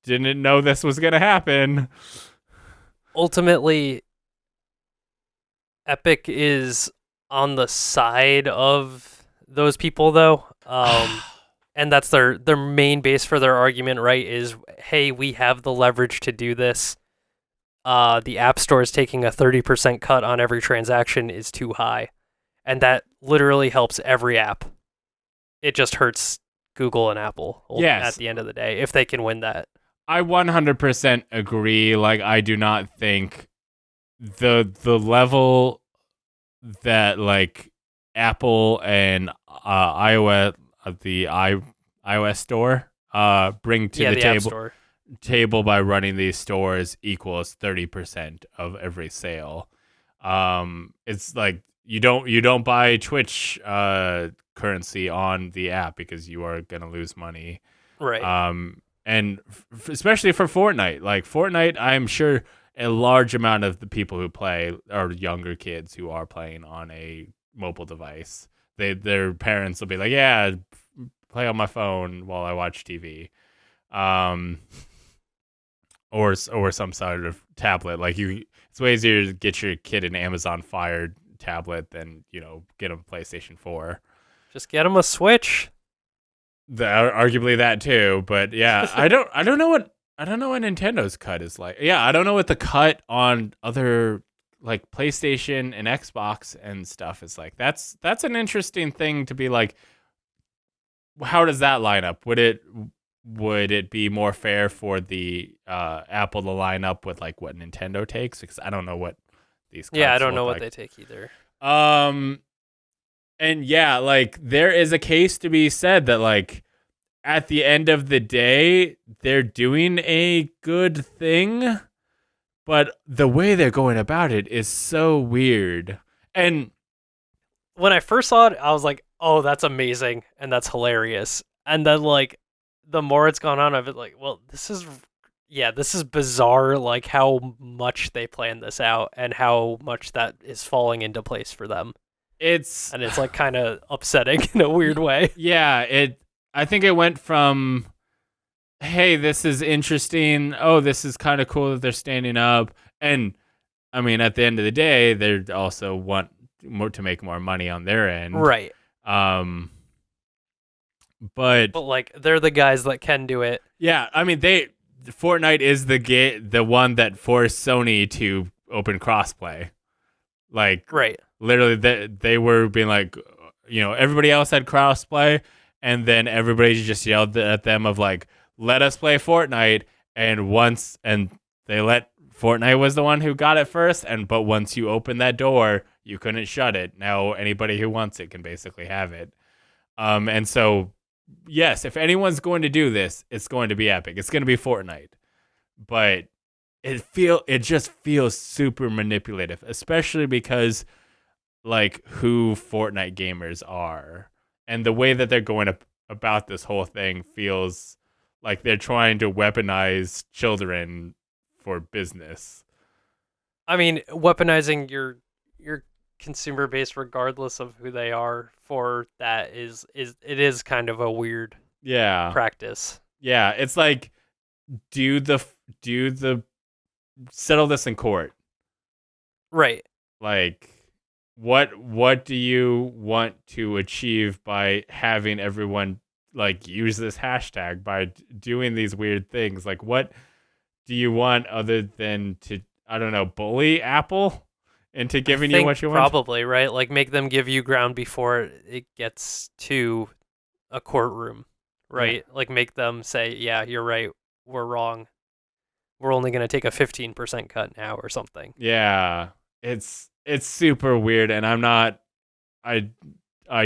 [SPEAKER 1] didn't know this was going to happen.
[SPEAKER 2] Ultimately, Epic is on the side of those people though. And that's their main base for their argument, right? Is, hey, we have the leverage to do this. The App Store is taking a 30% cut on every transaction is too high, and that literally helps every app. It just hurts Google and Apple
[SPEAKER 1] Yes.
[SPEAKER 2] at the end of the day if they can win that.
[SPEAKER 1] I 100% agree. Like, I do not think the level that like Apple and iOS, iOS store, bring to the
[SPEAKER 2] App Store.
[SPEAKER 1] table by running these stores equals 30% of every sale. It's like you don't buy Twitch currency on the app because you are gonna lose money.
[SPEAKER 2] Right.
[SPEAKER 1] And especially for Fortnite, like Fortnite, I'm sure a large amount of the people who play are younger kids who are playing on a mobile device. Their parents will be like, yeah, play on my phone while I watch TV. Or some sort of tablet. Like it's way easier to get your kid an Amazon Fire tablet than, get a PlayStation 4.
[SPEAKER 2] Just get them a Switch.
[SPEAKER 1] Arguably that too, but yeah, I don't know what Nintendo's cut is like. Yeah, I don't know what the cut on other like PlayStation and Xbox and stuff is like. That's an interesting thing to be like. How does that line up? Would it be more fair for the Apple to line up with like what Nintendo takes? Because I don't know what these cuts
[SPEAKER 2] I don't know
[SPEAKER 1] look
[SPEAKER 2] what
[SPEAKER 1] like.
[SPEAKER 2] they take either.
[SPEAKER 1] And yeah, like there is a case to be said that like at the end of the day, they're doing a good thing, but the way they're going about it is so weird. And
[SPEAKER 2] when I first saw it, I was like, oh, that's amazing and that's hilarious. And then like the more it's gone on, I've been like, well, this is bizarre, like how much they planned this out and how much that is falling into place for them.
[SPEAKER 1] it's
[SPEAKER 2] like kind of upsetting in a weird way.
[SPEAKER 1] Yeah, I think it went from, hey, this is interesting. Oh, this is kind of cool that they're standing up. And I mean, at the end of the day, they also want more to make more money on their end.
[SPEAKER 2] Right.
[SPEAKER 1] But
[SPEAKER 2] like they're the guys that can do it.
[SPEAKER 1] Yeah, I mean, Fortnite is the one that forced Sony to open crossplay. Like,
[SPEAKER 2] right.
[SPEAKER 1] Literally, they were being like, everybody else had crossplay, and then everybody just yelled at them of like, let us play Fortnite. And Fortnite was the one who got it first. But once you open that door, you couldn't shut it. Now anybody who wants it can basically have it. And so, yes, if anyone's going to do this, it's going to be Epic. It's going to be Fortnite. But it just feels super manipulative, especially because like who Fortnite gamers are, and the way that they're going about this whole thing feels like they're trying to weaponize children for business.
[SPEAKER 2] I mean, weaponizing your consumer base, regardless of who they are, for that is kind of a weird practice.
[SPEAKER 1] Yeah, it's like do the settle this in court.
[SPEAKER 2] Right.
[SPEAKER 1] Like what do you want to achieve by having everyone like use this hashtag, by doing these weird things? Like what do you want other than to, I don't know, bully Apple into giving you what you want?
[SPEAKER 2] Probably, right? Like make them give you ground before it gets to a courtroom, right? Yeah. Like make them say, yeah, you're right, we're wrong. We're only going to take a 15% cut now or something.
[SPEAKER 1] Yeah. It's super weird, and I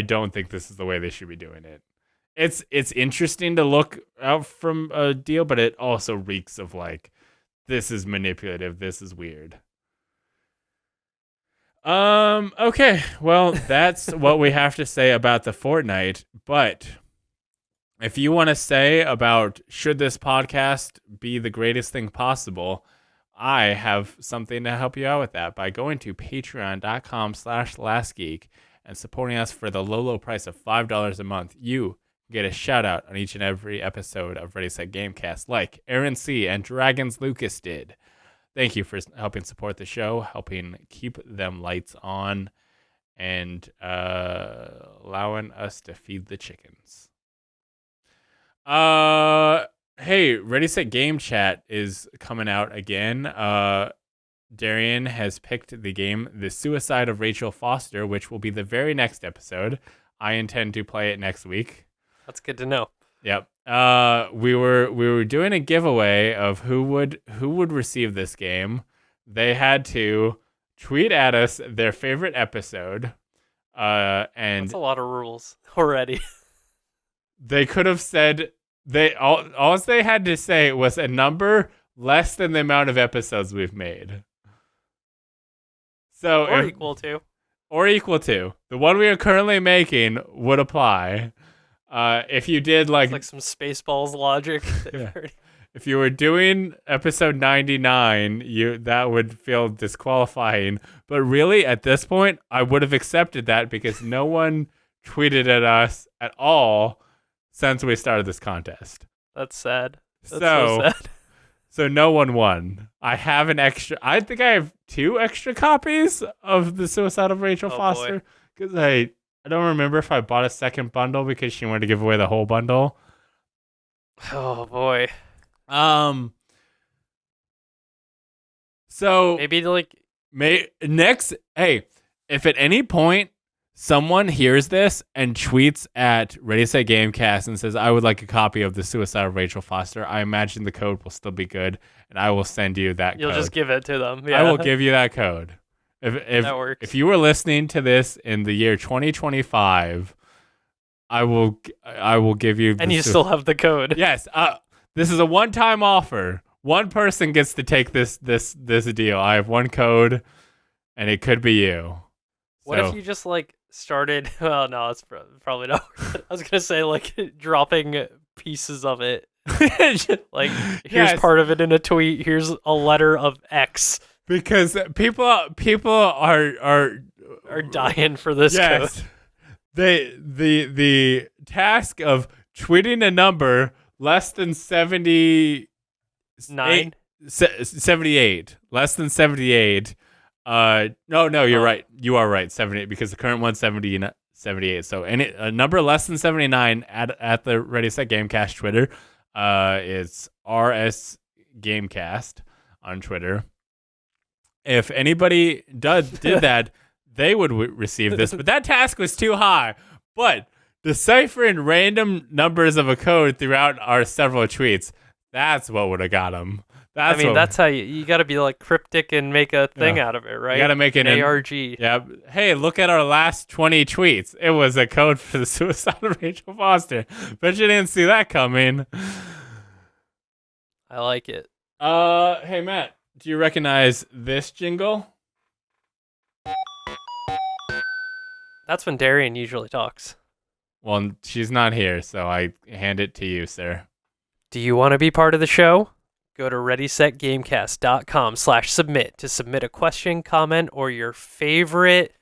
[SPEAKER 1] don't think this is the way they should be doing it. It's interesting to look out from a deal, but it also reeks of like, this is manipulative, this is weird. Okay, well, that's what we have to say about the Fortnite, but if you want to say about should this podcast be the greatest thing possible, I have something to help you out with that by going to patreon.com/lastgeek and supporting us for the low price of $5 a month. You get a shout out on each and every episode of Ready Set Gamecast, like Aaron C. and Dragons Lucas did. Thank you for helping support the show, helping keep them lights on. and allowing us to feed the chickens. Hey, Ready Set Game Chat is coming out again. Darian has picked the game The Suicide of Rachel Foster, which will be the very next episode. I intend to play it next week.
[SPEAKER 2] That's good to know.
[SPEAKER 1] Yep. We were doing a giveaway of who would receive this game. They had to tweet at us their favorite episode. And
[SPEAKER 2] That's a lot of rules already.
[SPEAKER 1] they could have said all they had to say was a number less than the amount of episodes we've made. So
[SPEAKER 2] Or equal to.
[SPEAKER 1] Or equal to. The one we are currently making would apply. If you did
[SPEAKER 2] It's like some Spaceballs logic.
[SPEAKER 1] Yeah. If you were doing episode 99, that would feel disqualifying. But really, at this point, I would have accepted that because no one tweeted at us at all since we started this contest.
[SPEAKER 2] That's sad. That's so sad.
[SPEAKER 1] So no one won. I have I think I have 2 extra copies of The Suicide of Rachel Foster. Because I don't remember if I bought a second bundle because she wanted to give away the whole bundle.
[SPEAKER 2] Oh boy.
[SPEAKER 1] So
[SPEAKER 2] maybe like
[SPEAKER 1] hey, if at any point someone hears this and tweets at Ready Set Gamecast and says, I would like a copy of The Suicide of Rachel Foster, I imagine the code will still be good, and I will send you that
[SPEAKER 2] You'll
[SPEAKER 1] code.
[SPEAKER 2] just give it to them. Yeah.
[SPEAKER 1] I will give you that code.
[SPEAKER 2] That works.
[SPEAKER 1] If you were listening to this in the year 2025, I will give you.
[SPEAKER 2] And you still have the code.
[SPEAKER 1] Yes. This is a one-time offer. One person gets to take this deal. I have one code, and it could be you.
[SPEAKER 2] What if you just like started? Well, no, it's probably not. I was gonna say like dropping pieces of it. Like here's part of it in a tweet. Here's a letter of X.
[SPEAKER 1] Because people are
[SPEAKER 2] dying for this code.
[SPEAKER 1] The task of tweeting a number less than 78, less than 78. No, you're right. You are right. 78 because the current one's 78. So a number less than 79 at the Ready Set Gamecast Twitter. It's RS Gamecast on Twitter. If anybody did that, they would receive this. But that task was too high. But deciphering random numbers of a code throughout our several tweets, that's what would have got them.
[SPEAKER 2] That's how you got to be like cryptic and make a thing out of it, right?
[SPEAKER 1] You got to make it
[SPEAKER 2] an ARG.
[SPEAKER 1] Yeah. Hey, look at our last 20 tweets. It was a code for The Suicide of Rachel Foster. Bet you didn't see that coming.
[SPEAKER 2] I like it.
[SPEAKER 1] Hey, Matt. Do you recognize this jingle?
[SPEAKER 2] That's when Darian usually talks.
[SPEAKER 1] Well, she's not here, so I hand it to you, sir.
[SPEAKER 2] Do you want to be part of the show? Go to readysetgamecast.com/submit to submit a question, comment, or your favorite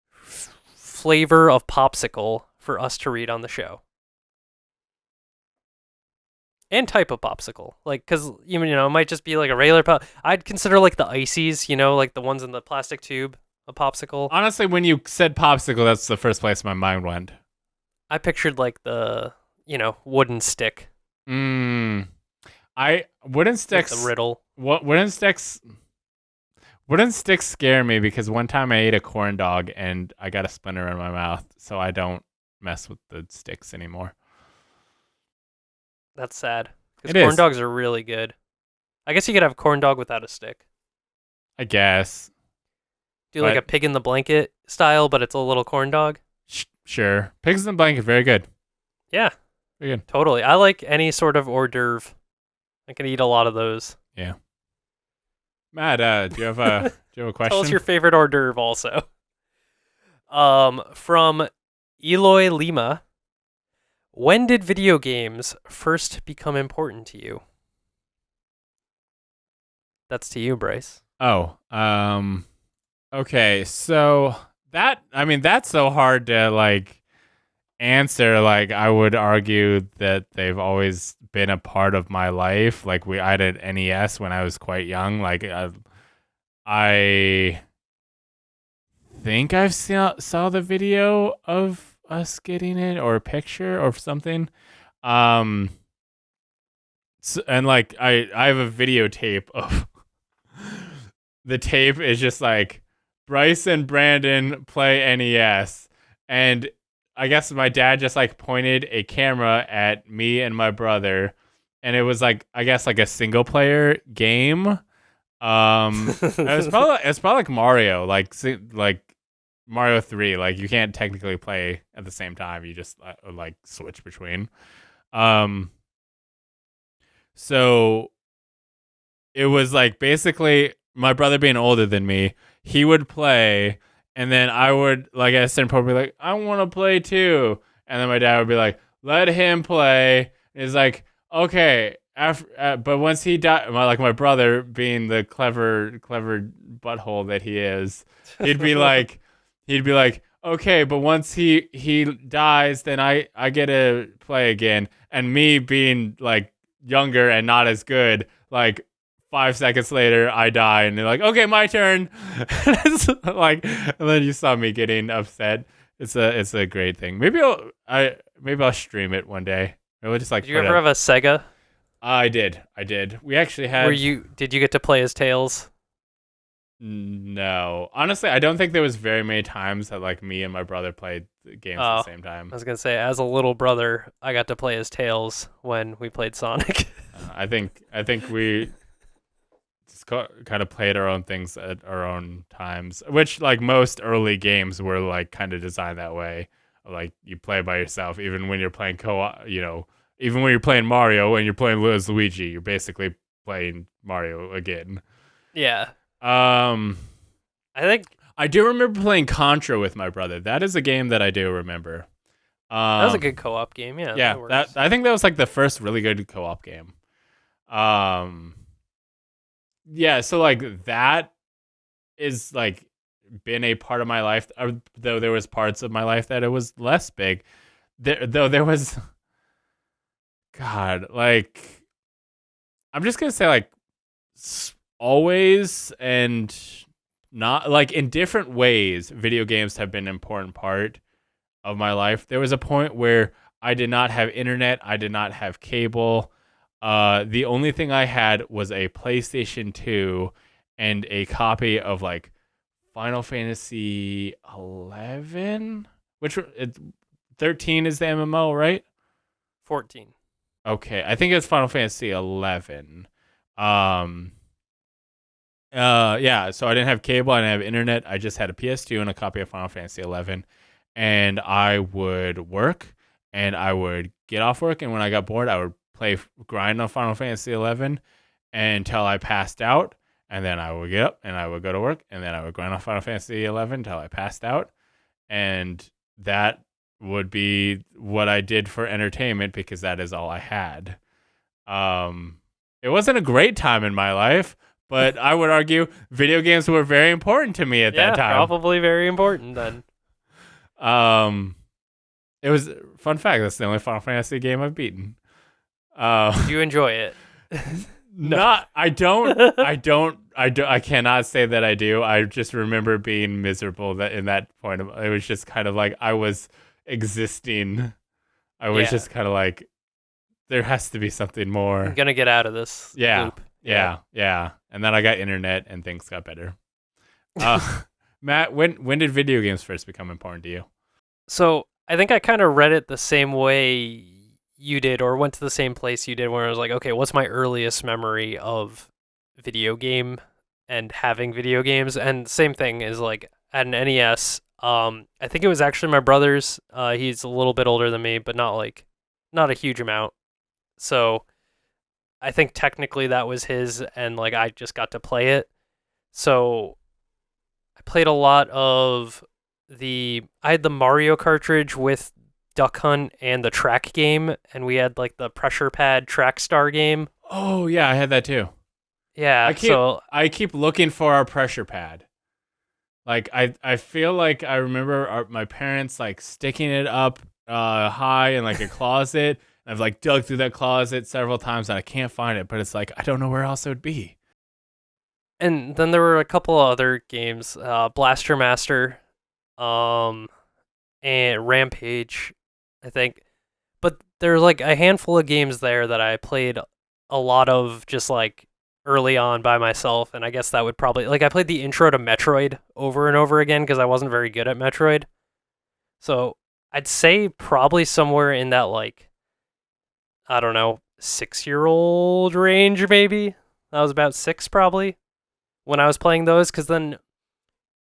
[SPEAKER 2] flavor of popsicle for us to read on the show. And type of popsicle, like, because you know, it might just be like a regular pop. I'd consider like the ices, you know, like the ones in the plastic tube, a popsicle.
[SPEAKER 1] Honestly, when you said popsicle, that's the first place my mind went.
[SPEAKER 2] I pictured like the, you know, wooden stick.
[SPEAKER 1] Wooden sticks.
[SPEAKER 2] Like the riddle.
[SPEAKER 1] Wooden sticks scare me because one time I ate a corn dog and I got a splinter in my mouth, so I don't mess with the sticks anymore.
[SPEAKER 2] That's sad. Because corn dogs are really good. I guess you could have corn dog without a stick.
[SPEAKER 1] I guess.
[SPEAKER 2] Do like a pig in the blanket style, but it's a little corn dog?
[SPEAKER 1] Sure. Pigs in the blanket, very good.
[SPEAKER 2] Yeah.
[SPEAKER 1] Very good.
[SPEAKER 2] Totally. I like any sort of hors d'oeuvre. I can eat a lot of those.
[SPEAKER 1] Yeah. Matt, do you have a question?
[SPEAKER 2] Tell us your favorite hors d'oeuvre also. From Eloy Lima. When did video games first become important to you? That's to you, Bryce.
[SPEAKER 1] Oh, okay. So that's so hard to like answer. Like, I would argue that they've always been a part of my life. Like, I had an NES when I was quite young. Like, I think I've saw the video of us getting it or a picture or something. And like I have a videotape of the tape is just like Bryce and Brandon play NES, and I guess my dad just like pointed a camera at me and my brother, and it was like I guess like a single player game. It's probably like Mario, like Mario 3. Like you can't technically play at the same time. You just like switch between. So it was like basically my brother being older than me, he would play, and then I would like at a certain point be like, I want to play too, and then my dad would be like, let him play. And it's like okay. After, but once he died, my brother being the clever butthole that he is, he'd be like, okay, but once he dies, then I get to play again. And me being like younger and not as good, like 5 seconds later, I die, and they're like, okay, my turn. It's like, and then you saw me getting upset. It's a great thing. Maybe I'll stream it one day. Maybe just like.
[SPEAKER 2] Did you ever have a Sega?
[SPEAKER 1] I did. We actually had.
[SPEAKER 2] Did you get to play as Tails?
[SPEAKER 1] No, honestly, I don't think there was very many times that like me and my brother played the games at the same time.
[SPEAKER 2] I was gonna say, as a little brother, I got to play as Tails when we played Sonic.
[SPEAKER 1] I think we just kind of played our own things at our own times, which like most early games were like kind of designed that way. Like you play by yourself, even when you're playing co-op, even when you're playing Mario and you're playing as Luigi, you're basically playing Mario again.
[SPEAKER 2] Yeah.
[SPEAKER 1] I
[SPEAKER 2] think
[SPEAKER 1] I do remember playing Contra with my brother. That is a game that I do remember.
[SPEAKER 2] That was a good co-op game. Yeah.
[SPEAKER 1] Yeah. I think that was like the first really good co-op game. Yeah. So like that is like been a part of my life, though there was parts of my life that it was less big. There was. God, like, I'm just gonna say, like, always and not like in different ways, video games have been an important part of my life. There was a point where I did not have internet, I did not have cable. The only thing I had was a PlayStation 2 and a copy of like Final Fantasy 11, which 13 is the MMO, right?
[SPEAKER 2] 14.
[SPEAKER 1] Okay, I think it's Final Fantasy 11. Yeah, so I didn't have cable, I didn't have internet. I just had a PS2 and a copy of Final Fantasy 11, and I would work, and I would get off work, and when I got bored, I would grind on Final Fantasy 11 until I passed out, and then I would get up and I would go to work, and then I would grind on Final Fantasy 11 until I passed out, and that would be what I did for entertainment because that is all I had. It wasn't a great time in my life, but I would argue video games were very important to me at that time.
[SPEAKER 2] Probably very important then.
[SPEAKER 1] It was fun fact. That's the only Final Fantasy game I've beaten.
[SPEAKER 2] Do you enjoy it?
[SPEAKER 1] No. I cannot say that I do. I just remember being miserable that in that point. It was just kind of like I was existing. I was just kind of like, there has to be something more.
[SPEAKER 2] I'm gonna get out of this loop.
[SPEAKER 1] Yeah. And then I got internet and things got better. Matt, when did video games first become important to you?
[SPEAKER 2] So I think I kind of read it the same way you did, or went to the same place you did, where I was like, okay, what's my earliest memory of video game and having video games? And same thing is like at an NES. I think it was actually my brother's. He's a little bit older than me, but not a huge amount. So I think technically that was his, and like I just got to play it. So I played a lot of I had the Mario cartridge with Duck Hunt and the track game, and we had like the pressure pad track star game.
[SPEAKER 1] Oh yeah, I had that too.
[SPEAKER 2] Yeah,
[SPEAKER 1] I keep looking for our pressure pad. Like I feel like I remember my parents like sticking it up high in like a closet. I've like dug through that closet several times and I can't find it, but it's like I don't know where else it would be.
[SPEAKER 2] And then there were a couple of other games, Blaster Master. and Rampage, I think. But there's like a handful of games there that I played a lot of just like early on by myself, and I guess that would probably like I played the intro to Metroid over and over again because I wasn't very good at Metroid. So I'd say probably somewhere in that like I don't know 6-year-old range maybe. I was about 6 probably when I was playing those because then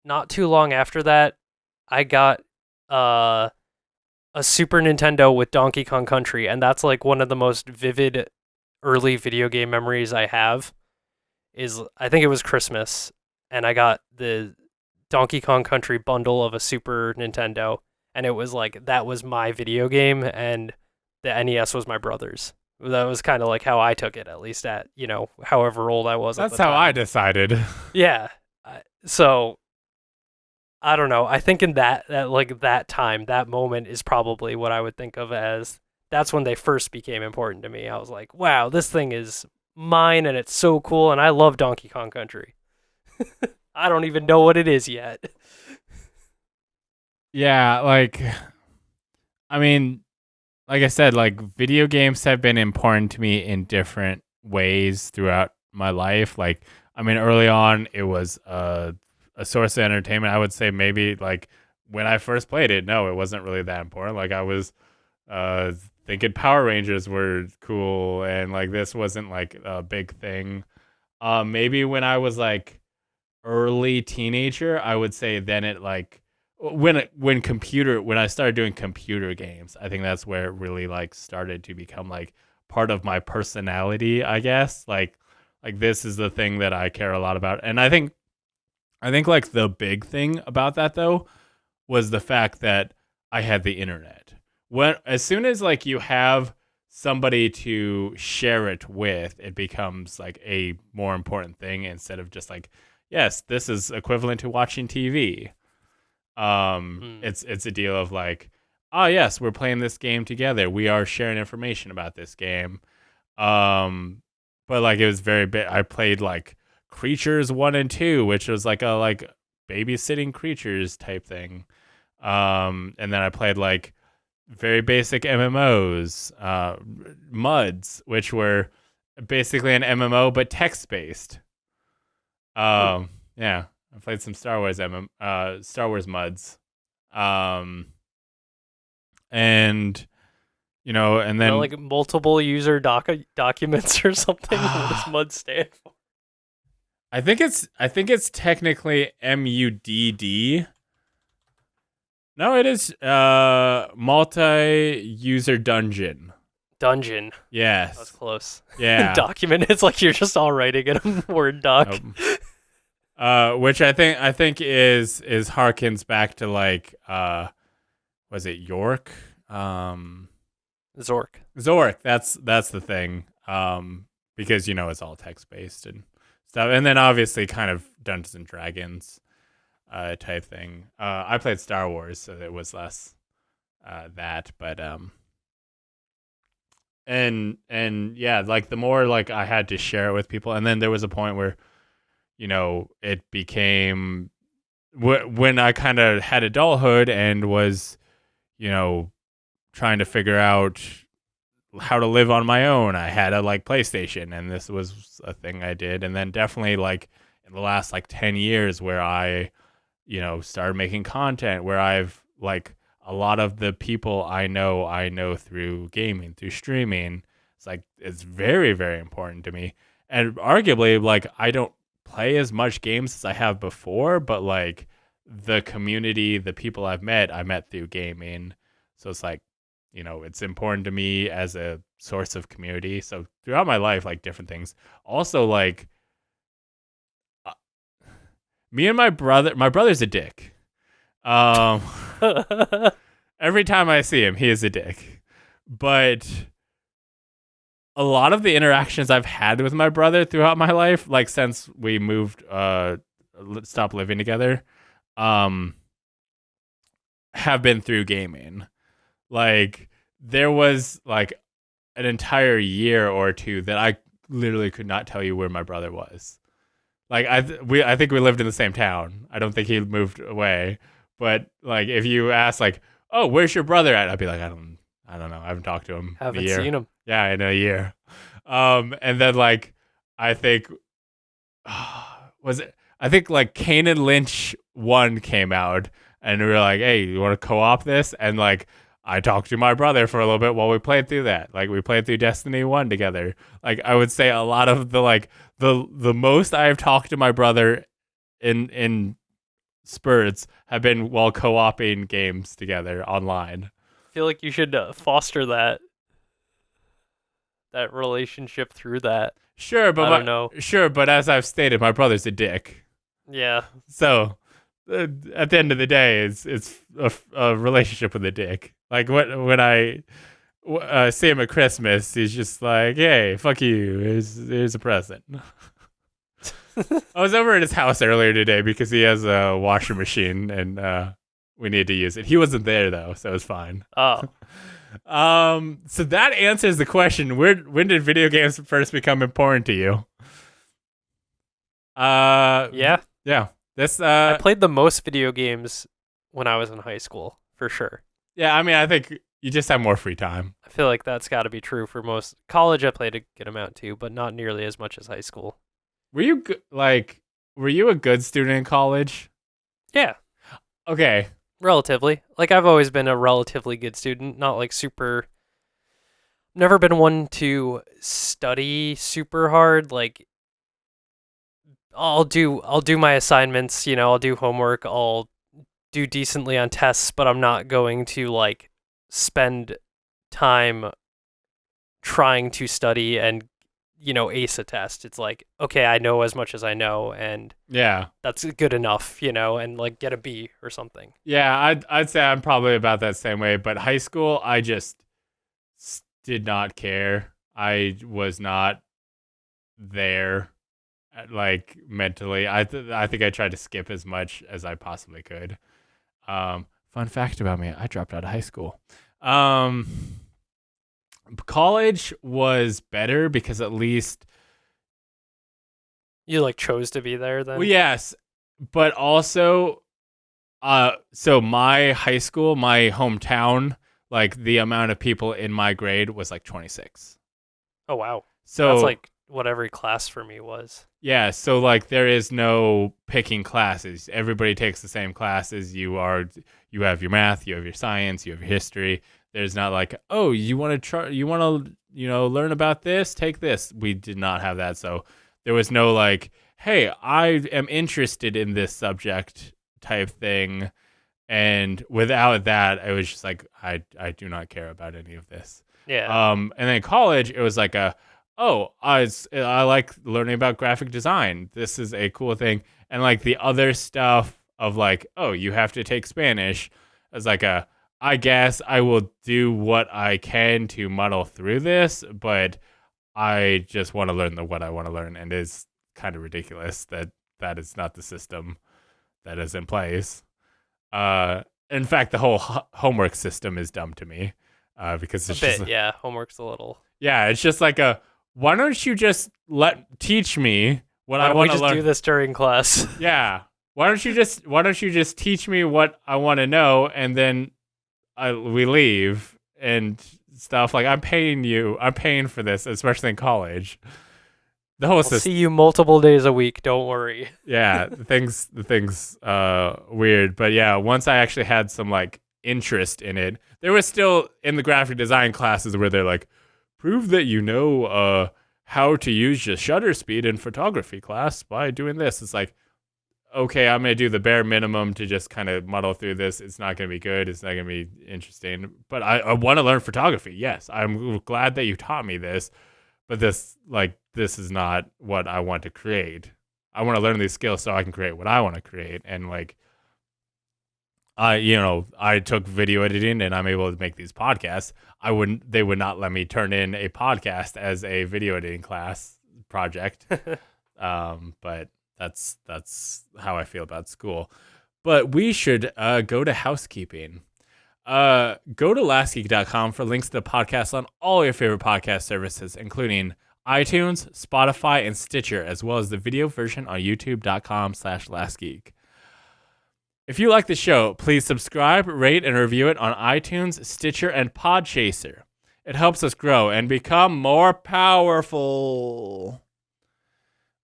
[SPEAKER 2] not too long after that I got uh a Super Nintendo with Donkey Kong Country, and that's like one of the most vivid early video game memories I have. Is I think it was Christmas, and I got the Donkey Kong Country bundle of a Super Nintendo, and it was like that was my video game, and the NES was my brother's. That was kind of like how I took it, at least at however old I was.
[SPEAKER 1] That's
[SPEAKER 2] at the
[SPEAKER 1] how
[SPEAKER 2] time.
[SPEAKER 1] I decided.
[SPEAKER 2] Yeah. So I don't know. I think in that time, that moment is probably what I would think of as that's when they first became important to me. I was like, wow, this thing is mine and it's so cool and I love Donkey Kong Country. I don't even know what it is yet.
[SPEAKER 1] Yeah, like, I mean, like I said, like video games have been important to me in different ways throughout my life. Like, I mean, early on, it was a source of entertainment. I would say maybe like when I first played it, no, it wasn't really that important. Like I was uh, thinking Power Rangers were cool, and like this wasn't like a big thing. Maybe when I was like early teenager, I would say then it like when I started doing computer games, I think that's where it really like started to become like part of my personality, I guess. Like this is the thing that I care a lot about. And I think like the big thing about that though was the fact that I had the internet. When as soon as like you have somebody to share it with, it becomes like a more important thing instead of just like, yes, this is equivalent to watching TV. It's a deal of like, oh yes, we're playing this game together. We are sharing information about this game. But like it was very big. I played like Creatures 1 and 2, which was like a like babysitting creatures type thing. And then I played like very basic MMOs, MUDs, which were basically an MMO but text based. Yeah, I played some Star Wars Star Wars MUDs. And and then
[SPEAKER 2] like multiple user documents or something. What does MUD stand for?
[SPEAKER 1] I think it's technically MUDD. No, it is multi-user dungeon.
[SPEAKER 2] Dungeon.
[SPEAKER 1] Yes.
[SPEAKER 2] That's close.
[SPEAKER 1] Yeah.
[SPEAKER 2] Document. It's like you're just all writing in a Word doc.
[SPEAKER 1] Which I think is harkens back to like was it York?
[SPEAKER 2] Zork.
[SPEAKER 1] That's the thing. Because it's all text based and stuff, and then obviously kind of Dungeons and Dragons type thing. I played Star Wars, so it was less that, but and yeah, like the more like I had to share it with people, and then there was a point where it became when I kind of had adulthood and was trying to figure out how to live on my own. I had a like PlayStation, and this was a thing I did, and then definitely like in the last like 10 years where I started making content, where I've like a lot of the people I know through gaming, through streaming. It's very, very important to me. And arguably, like, I don't play as much games as I have before, but like the community, the people I met through gaming. So it's like, it's important to me as a source of community. So throughout my life, like different things. Also, like, me and my brother's a dick. Every time I see him, he is a dick. But a lot of the interactions I've had with my brother throughout my life, like since we moved, stopped living together, have been through gaming. Like there was like an entire year or two that I literally could not tell you where my brother was. Like I think we lived in the same town. I don't think he moved away, But like, if you ask like, "Oh, where's your brother at?" I'd be like, I don't know. I haven't talked to him in a
[SPEAKER 2] Haven't
[SPEAKER 1] year.
[SPEAKER 2] seen him.
[SPEAKER 1] Yeah, in a year. And then like, I think was it? I think like Kane and Lynch 1 came out, and we were like, "Hey, you want to co-op this?" And like, I talked to my brother for a little bit while we played through that. Like, we played through Destiny 1 together. Like, I would say a lot of the like the most I have talked to my brother in spurts have been while co-oping games together online.
[SPEAKER 2] I feel like you should foster that relationship through that.
[SPEAKER 1] Sure, but
[SPEAKER 2] I don't know.
[SPEAKER 1] Sure, but as I've stated, my brother's a dick.
[SPEAKER 2] Yeah.
[SPEAKER 1] So at the end of the day, it's a relationship with a dick. Like when I see him at Christmas, he's just like, "Hey, fuck you. Here's a present." I was over at his house earlier today because he has a washer machine and we need to use it. He wasn't there though, so it was fine.
[SPEAKER 2] Oh.
[SPEAKER 1] So that answers the question. When did video games first become important to you?
[SPEAKER 2] Yeah.
[SPEAKER 1] Yeah. This
[SPEAKER 2] I played the most video games when I was in high school, for sure.
[SPEAKER 1] Yeah, I mean, I think you just have more free time.
[SPEAKER 2] I feel like that's got to be true for most. College, I played a good amount too, but not nearly as much as high school.
[SPEAKER 1] Were you were you a good student in college?
[SPEAKER 2] Yeah,
[SPEAKER 1] Okay.
[SPEAKER 2] relatively. Like, I've always been a relatively good student, not like super. Never been one to study super hard. Like, I'll do my assignments, I'll do homework, I'll do decently on tests, but I'm not going to like spend time trying to study and ace a test. It's like, okay, I know as much as I know, and
[SPEAKER 1] Yeah.
[SPEAKER 2] that's good enough, and like get a B or something.
[SPEAKER 1] Yeah, I'd say I'm probably about that same way, but high school I just did not care. I was not there like mentally. I think I tried to skip as much as I possibly could. Fun fact about me, I dropped out of high school. College was better because at least
[SPEAKER 2] You like chose to be there then?
[SPEAKER 1] well, yes, but also so my high school, my hometown, like the amount of people in my grade was like 26.
[SPEAKER 2] Oh wow.
[SPEAKER 1] So
[SPEAKER 2] That's like what every class for me was.
[SPEAKER 1] yeah, so like there is no picking classes. Everybody takes the same classes. You have your math, you have your science, you have your history. There's not like, "Oh, you want to learn about this? Take this." We did not have that. So there was no like, "Hey, I am interested in this subject" type thing. And without that, it was just like I do not care about any of this.
[SPEAKER 2] Yeah.
[SPEAKER 1] And then college, it was like I like learning about graphic design. This is a cool thing. And like the other stuff of like, oh, you have to take Spanish, as like I guess I will do what I can to muddle through this, but I just want to learn what I want to learn, and it's kind of ridiculous that is not the system that is in place. In fact, the whole homework system is dumb to me, because it's just
[SPEAKER 2] yeah. Homework's a little.
[SPEAKER 1] yeah, it's just like why don't you just teach me what I want to learn?
[SPEAKER 2] We just do this during class.
[SPEAKER 1] Yeah, why don't you just teach me what I want to know, and then we leave and stuff. Like, I'm paying for this, especially in college. The whole
[SPEAKER 2] I'll
[SPEAKER 1] system.
[SPEAKER 2] see you multiple days a week. Don't worry.
[SPEAKER 1] Yeah, the thing's weird, but yeah, once I actually had some like interest in it, there was still in the graphic design classes where they're like, prove that you know how to use your shutter speed in photography class by doing this. It's like, okay, I'm gonna do the bare minimum to just kind of muddle through this. It's not gonna be good. It's not gonna be interesting. But I want to learn photography. Yes, I'm glad that you taught me this. But this is not what I want to create. I want to learn these skills so I can create what I want to create. And like, I took video editing and I'm able to make these podcasts. They would not let me turn in a podcast as a video editing class project. But that's how I feel about school. But we should go to housekeeping. Go to lastgeek.com for links to the podcast on all your favorite podcast services, including iTunes, Spotify, and Stitcher, as well as the video version on youtube.com/lastgeek. If you like the show, please subscribe, rate, and review it on iTunes, Stitcher, and Podchaser. It helps us grow and become more powerful.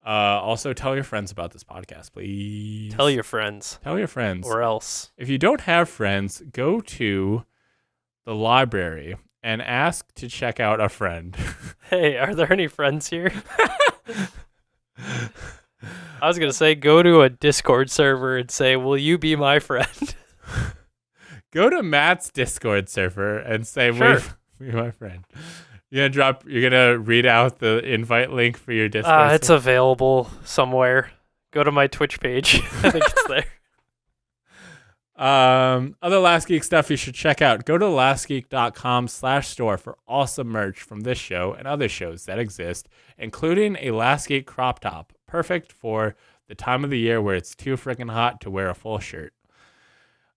[SPEAKER 1] Also, tell your friends about this podcast, please.
[SPEAKER 2] Tell your friends.
[SPEAKER 1] Tell your friends.
[SPEAKER 2] Or else.
[SPEAKER 1] If you don't have friends, go to the library and ask to check out a friend.
[SPEAKER 2] Hey, are there any friends here? I was going to say, go to a Discord server and say, will you be my friend?
[SPEAKER 1] Go to Matt's Discord server and say,
[SPEAKER 2] Sure.
[SPEAKER 1] Will you be my friend? You're gonna read out the invite link for your Discord
[SPEAKER 2] It's
[SPEAKER 1] server?
[SPEAKER 2] available somewhere. Go to my Twitch page. I think it's there.
[SPEAKER 1] Other Last Geek stuff you should check out. Go to lastgeek.com/store for awesome merch from this show and other shows that exist, including a Last Geek crop top, perfect for the time of the year where it's too freaking hot to wear a full shirt.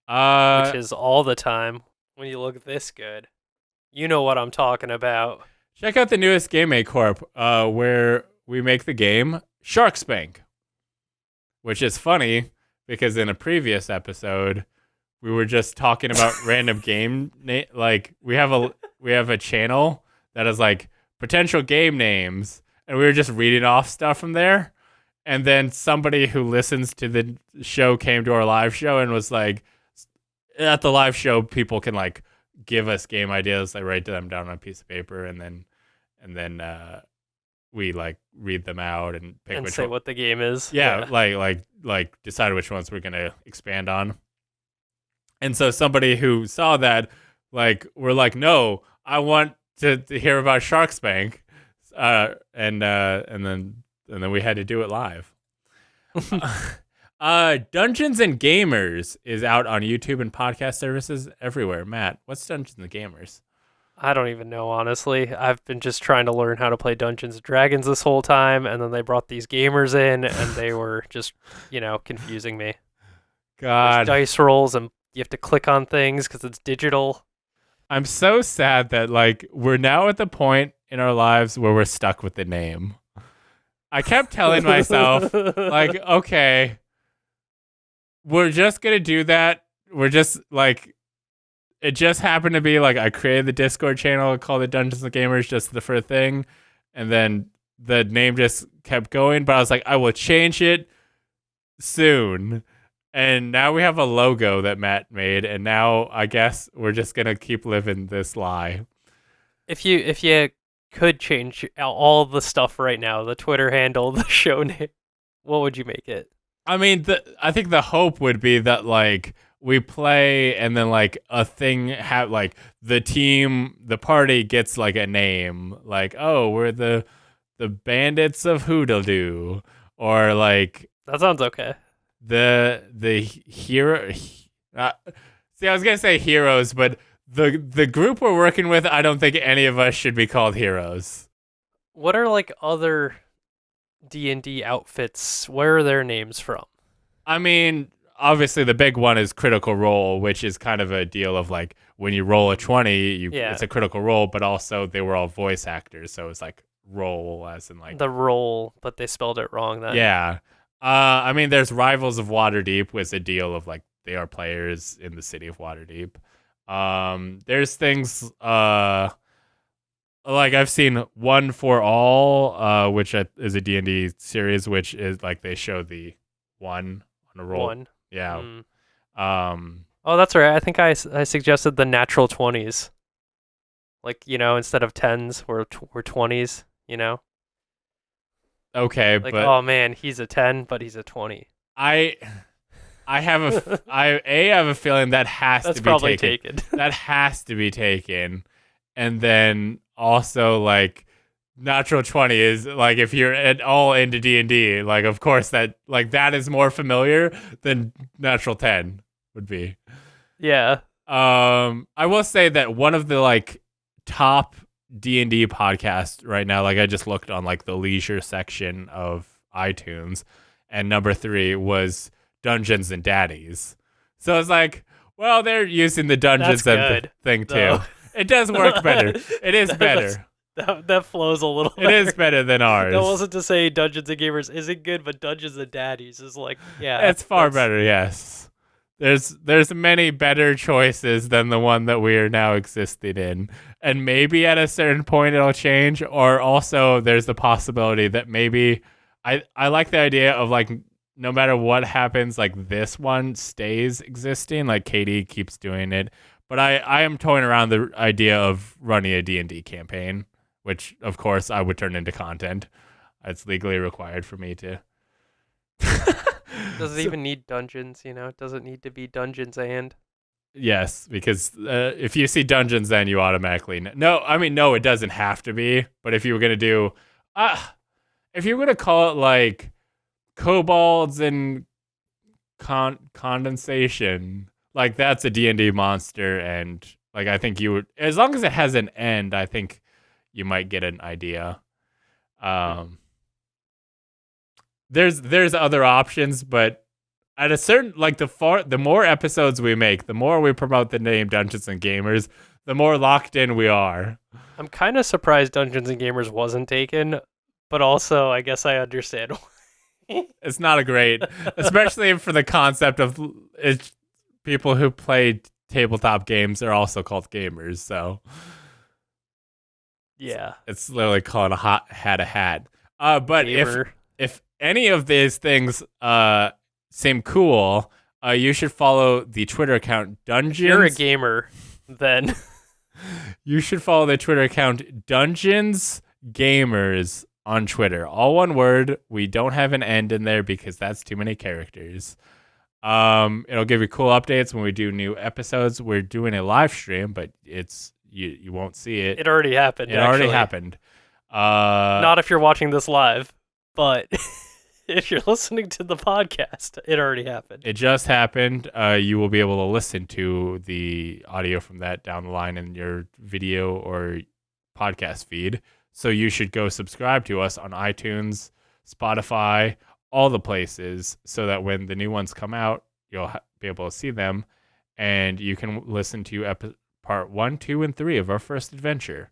[SPEAKER 2] Which is all the time when you look this good. You know what I'm talking about.
[SPEAKER 1] Check out the newest Game Corp, where we make the game Sharkspank, which is funny because in a previous episode we were just talking about random game like we have a channel that is like potential game names, and we were just reading off stuff from there. And then somebody who listens to the show came to our live show and was like, at the live show, people can like give us game ideas. I write them down on a piece of paper, and then we like read them out and pick
[SPEAKER 2] And
[SPEAKER 1] which
[SPEAKER 2] say
[SPEAKER 1] one.
[SPEAKER 2] what the game is.
[SPEAKER 1] Yeah, like decide which ones we're gonna expand on. And so somebody who saw that, like, we're like, no, I want to hear about Sharkspank, and then we had to do it live. Dungeons and Gamers is out on YouTube and podcast services everywhere. Matt, what's Dungeons and Gamers?
[SPEAKER 2] I don't even know, honestly. I've been just trying to learn how to play Dungeons and Dragons this whole time, and then they brought these gamers in, and they were just, confusing me.
[SPEAKER 1] God,
[SPEAKER 2] There's dice rolls, and you have to click on things because it's digital.
[SPEAKER 1] I'm so sad that like we're now at the point in our lives where we're stuck with the name. I kept telling myself, like, okay, we're just gonna do that. We're just like, it just happened to be like I created the Discord channel called the Dungeons and Gamers just for a thing, and then the name just kept going. But I was like, I will change it soon. And now we have a logo that Matt made, and now I guess we're just gonna keep living this lie.
[SPEAKER 2] If you could change all the stuff right now, the Twitter handle, the show name, what would you make it?
[SPEAKER 1] I mean, I think the hope would be that like we play, and then like a thing like the party gets like a name, like, oh, we're the bandits of Hoodledoo, or like
[SPEAKER 2] That sounds okay.
[SPEAKER 1] the hero. See, I was gonna say heroes, but the group we're working with, I don't think any of us should be called heroes.
[SPEAKER 2] What are like other D&D outfits? Where are their names from?
[SPEAKER 1] I mean, obviously the big one is Critical Role, which is kind of a deal of like when you roll a 20, it's a critical roll, but also they were all voice actors, so it's like roll as in like
[SPEAKER 2] the roll, but they spelled it wrong then.
[SPEAKER 1] Yeah. I mean, there's Rivals of Waterdeep, was a deal of like they are players in the city of Waterdeep. There's things like I've seen One for All, which is a D&D series, which is like they show the one on a roll.
[SPEAKER 2] One.
[SPEAKER 1] Yeah.
[SPEAKER 2] Oh, that's right. I think I suggested the natural 20s. Like, instead of 10s, we're 20s,
[SPEAKER 1] Okay,
[SPEAKER 2] Like,
[SPEAKER 1] but
[SPEAKER 2] oh man, he's a 10, but he's a 20.
[SPEAKER 1] I have a feeling that has
[SPEAKER 2] That's
[SPEAKER 1] to be
[SPEAKER 2] probably
[SPEAKER 1] taken.
[SPEAKER 2] taken.
[SPEAKER 1] That has to be taken. And then also like natural 20 is like if you're at all into D&D, like of course that is more familiar than natural 10 would be.
[SPEAKER 2] Yeah.
[SPEAKER 1] I will say that one of the like top D&D podcasts right now, like I just looked on like the leisure section of iTunes, and number 3 was Dungeons and Daddies. So it's like, well, they're using the Dungeons
[SPEAKER 2] That's
[SPEAKER 1] thing too.
[SPEAKER 2] though.
[SPEAKER 1] It does work better. It is better.
[SPEAKER 2] That flows a little
[SPEAKER 1] It
[SPEAKER 2] better.
[SPEAKER 1] is better than ours.
[SPEAKER 2] That wasn't to say Dungeons and Gamers isn't good, but Dungeons and Daddies is like, yeah.
[SPEAKER 1] It's far
[SPEAKER 2] that's-
[SPEAKER 1] better, yes. There's many better choices than the one that we are now existing in. And maybe at a certain point it'll change, or also there's the possibility that maybe I like the idea of like no matter what happens, like this one stays existing, like Katie keeps doing it. But I am toying around the idea of running a D&D campaign, which of course I would turn into content. It's legally required for me to.
[SPEAKER 2] Does it even need dungeons? Does it need to be dungeons and?
[SPEAKER 1] Yes, because if you see dungeons, then you automatically no. I mean, no, it doesn't have to be. But if you were gonna do, if you were gonna call it like kobolds and condensation, like that's a D&D monster, and like I think you would, as long as it has an end, I think you might get an idea. There's other options, but at a certain like the more episodes we make, the more we promote the name Dungeons and Gamers, the more locked in we are.
[SPEAKER 2] I'm kind of surprised Dungeons and Gamers wasn't taken, but also I guess I understand.
[SPEAKER 1] It's not a great, especially for the concept of it's people who play tabletop games are also called gamers. So
[SPEAKER 2] yeah,
[SPEAKER 1] it's literally called a hat. But
[SPEAKER 2] Gamer.
[SPEAKER 1] if any of these things seem cool, you should follow the Twitter account Dungeons.
[SPEAKER 2] If you're a gamer, then
[SPEAKER 1] you should follow the Twitter account Dungeons Gamers on Twitter. All one word. We don't have an end in there because that's too many characters. It'll give you cool updates when we do new episodes. We're doing a live stream, but it's you won't see it.
[SPEAKER 2] It already happened.
[SPEAKER 1] Already happened.
[SPEAKER 2] Not if you're watching this live, but if you're listening to the podcast, it already happened.
[SPEAKER 1] It just happened. You will be able to listen to the audio from that down the line in your video or podcast feed. So you should go subscribe to us on iTunes, Spotify, all the places, so that when the new ones come out, you'll be able to see them, and you can listen to part 1, 2, and 3 of our first adventure.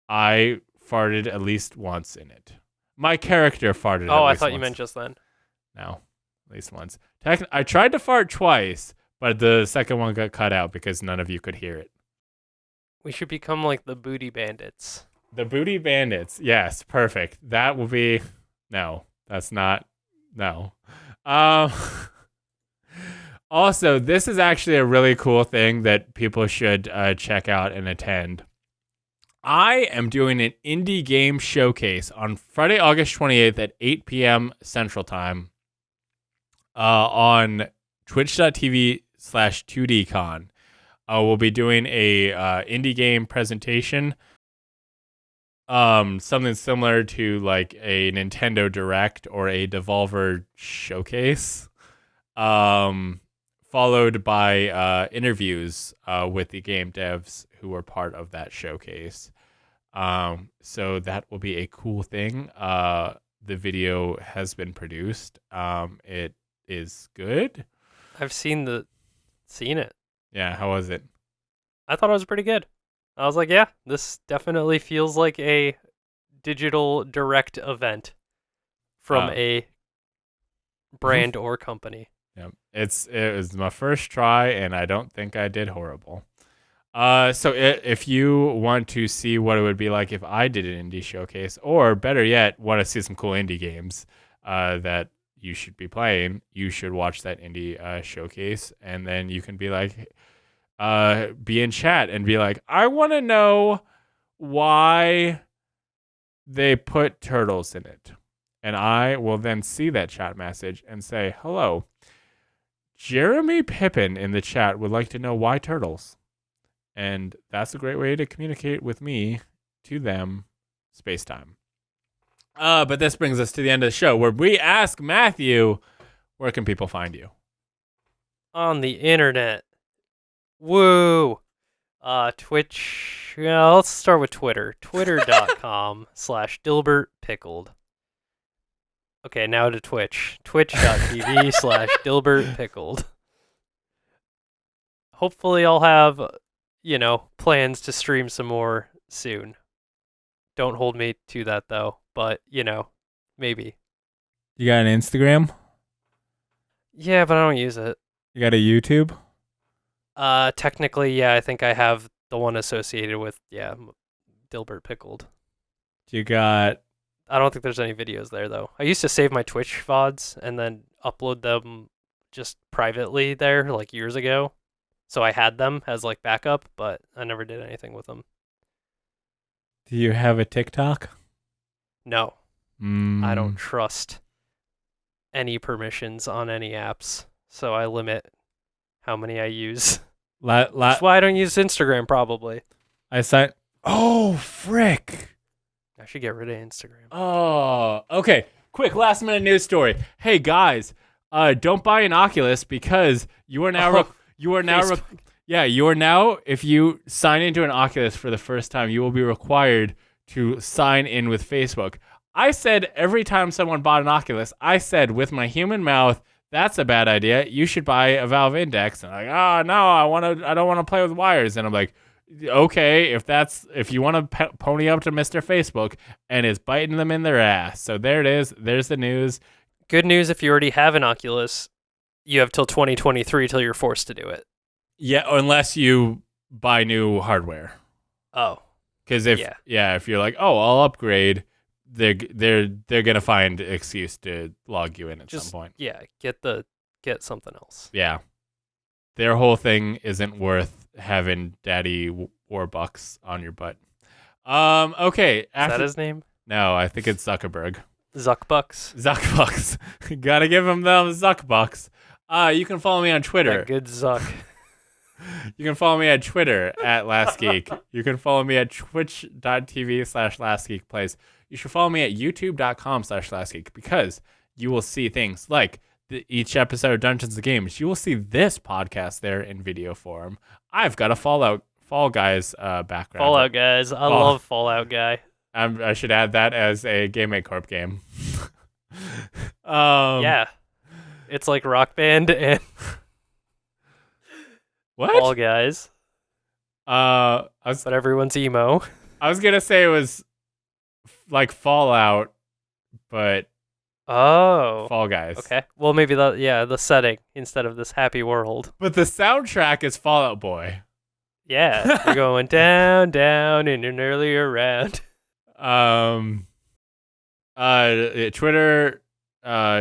[SPEAKER 1] I farted at least once in it. My character farted.
[SPEAKER 2] Oh,
[SPEAKER 1] I
[SPEAKER 2] thought you meant just then.
[SPEAKER 1] No, at least once. I tried to fart twice, but the second one got cut out because none of you could hear it.
[SPEAKER 2] We should become like the Booty Bandits.
[SPEAKER 1] The Booty Bandits. Yes, perfect. That will be... No, that's not... No. Also, this is actually a really cool thing that people should check out and attend. I am doing an indie game showcase on Friday, August 28th at 8 p.m. Central Time on twitch.tv/2dcon. We'll be doing a indie game presentation, something similar to like a Nintendo Direct or a Devolver Showcase, followed by interviews with the game devs who were part of that showcase. So that will be a cool thing. The video has been produced. It is good.
[SPEAKER 2] I've seen it.
[SPEAKER 1] Yeah, how was it?
[SPEAKER 2] I thought it was pretty good. I was like, yeah, this definitely feels like a digital direct event from a brand or company.
[SPEAKER 1] Yeah, it was my first try, and I don't think I did horrible. So if you want to see what it would be like if I did an indie showcase, or better yet, want to see some cool indie games that you should be playing, you should watch that indie showcase, and then you can be like, be in chat and be like, I want to know why they put turtles in it. And I will then see that chat message and say, hello, Jeremy Pippin in the chat would like to know why turtles. And that's a great way to communicate with me to them space-time. But this brings us to the end of the show where we ask Matthew, where can people find you?
[SPEAKER 2] On the internet. Woo! Twitch. Yeah, let's start with Twitter. Twitter.com/DilbertPickled. Okay, now to Twitch. Twitch.tv/DilbertPickled. Hopefully I'll have, plans to stream some more soon. Don't hold me to that, though. But, maybe.
[SPEAKER 1] You got an Instagram?
[SPEAKER 2] Yeah, but I don't use it.
[SPEAKER 1] You got a YouTube?
[SPEAKER 2] Technically, yeah, I think I have the one associated with Dilbert Pickled.
[SPEAKER 1] You got
[SPEAKER 2] I don't think there's any videos there though. I used to save my Twitch VODs and then upload them just privately there like years ago. So I had them as like backup, but I never did anything with them.
[SPEAKER 1] Do you have a TikTok?
[SPEAKER 2] No, I don't trust any permissions on any apps, so I limit how many I use. That's why I don't use Instagram probably.
[SPEAKER 1] I said, oh, frick.
[SPEAKER 2] I should get rid of Instagram.
[SPEAKER 1] Oh, okay. Quick, last minute news story. Hey guys, don't buy an Oculus because you are now you are now if you sign into an Oculus for the first time, you will be required to sign in with Facebook. I said every time someone bought an Oculus, I said with my human mouth, that's a bad idea. You should buy a Valve Index. And I'm like, no, I don't want to play with wires. And I'm like, okay, if you want to pony up to Mr. Facebook, and it's biting them in their ass. So there it is. There's the news.
[SPEAKER 2] Good news if you already have an Oculus, you have till 2023 till you're forced to do it.
[SPEAKER 1] Yeah, unless you buy new hardware.
[SPEAKER 2] Oh.
[SPEAKER 1] Because if you're like, oh, I'll upgrade, they're gonna find an excuse to log you in at some point.
[SPEAKER 2] Yeah, get something else.
[SPEAKER 1] Yeah, their whole thing isn't worth having Daddy Warbucks on your butt. Okay.
[SPEAKER 2] Is that his name?
[SPEAKER 1] No, I think it's Zuckerberg.
[SPEAKER 2] Zuckbucks.
[SPEAKER 1] Zuckbucks. Gotta give him them Zuckbucks. You can follow me on Twitter.
[SPEAKER 2] That good Zuck.
[SPEAKER 1] You can follow me at Twitter at LastGeek. You can follow me at twitch.tv/LastGeekPlays. You should follow me at youtube.com/LastGeek because you will see things like each episode of Dungeons & Games. You will see this podcast there in video form. I've got a Fall Guys background.
[SPEAKER 2] Fallout Guys. I love Fallout Guy.
[SPEAKER 1] I should add that as a Gamechat Corp game.
[SPEAKER 2] Yeah. It's like Rock Band and
[SPEAKER 1] what?
[SPEAKER 2] Fall Guys. But everyone's emo.
[SPEAKER 1] I was gonna say it was like Fallout, but Fall Guys.
[SPEAKER 2] Okay. Well, maybe the setting instead of this happy world.
[SPEAKER 1] But the soundtrack is Fall Out Boy.
[SPEAKER 2] Yeah, you're going down, down, in an earlier round.
[SPEAKER 1] Twitter,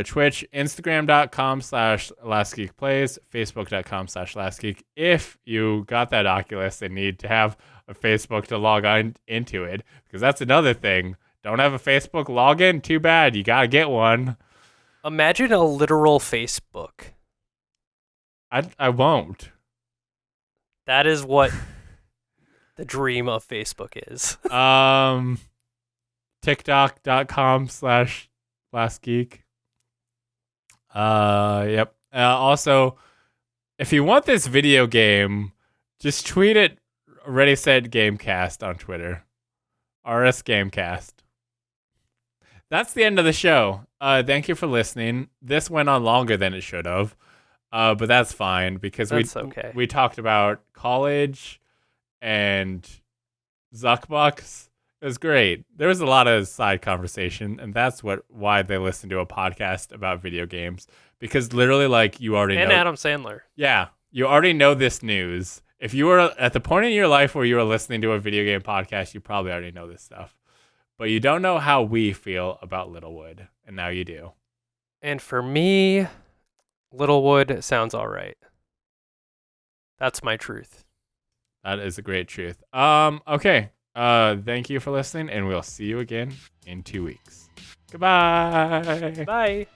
[SPEAKER 1] Twitch, Instagram.com/LastGeekPlays, Facebook.com/LastGeek. If you got that Oculus and need to have a Facebook to log on into it, because that's another thing. Don't have a Facebook login? Too bad. You gotta get one.
[SPEAKER 2] Imagine a literal Facebook.
[SPEAKER 1] I won't.
[SPEAKER 2] That is what the dream of Facebook is.
[SPEAKER 1] TikTok.com/LastGeek. Yep. Also, if you want this video game, just tweet it Ready Set Gamecast on Twitter. RS Gamecast. That's the end of the show. Thank you for listening. This went on longer than it should have. But that's fine because we talked about college and Zuckbucks. It was great. There was a lot of side conversation, and that's why they listen to a podcast about video games, because literally, like, you already know.
[SPEAKER 2] And Adam Sandler.
[SPEAKER 1] Yeah, you already know this news. If you were at the point in your life where you were listening to a video game podcast, you probably already know this stuff. But you don't know how we feel about Littlewood, and now you do.
[SPEAKER 2] And for me, Littlewood sounds all right. That's my truth.
[SPEAKER 1] That is a great truth. Okay. Thank you for listening, and we'll see you again in 2 weeks. Goodbye.
[SPEAKER 2] Bye.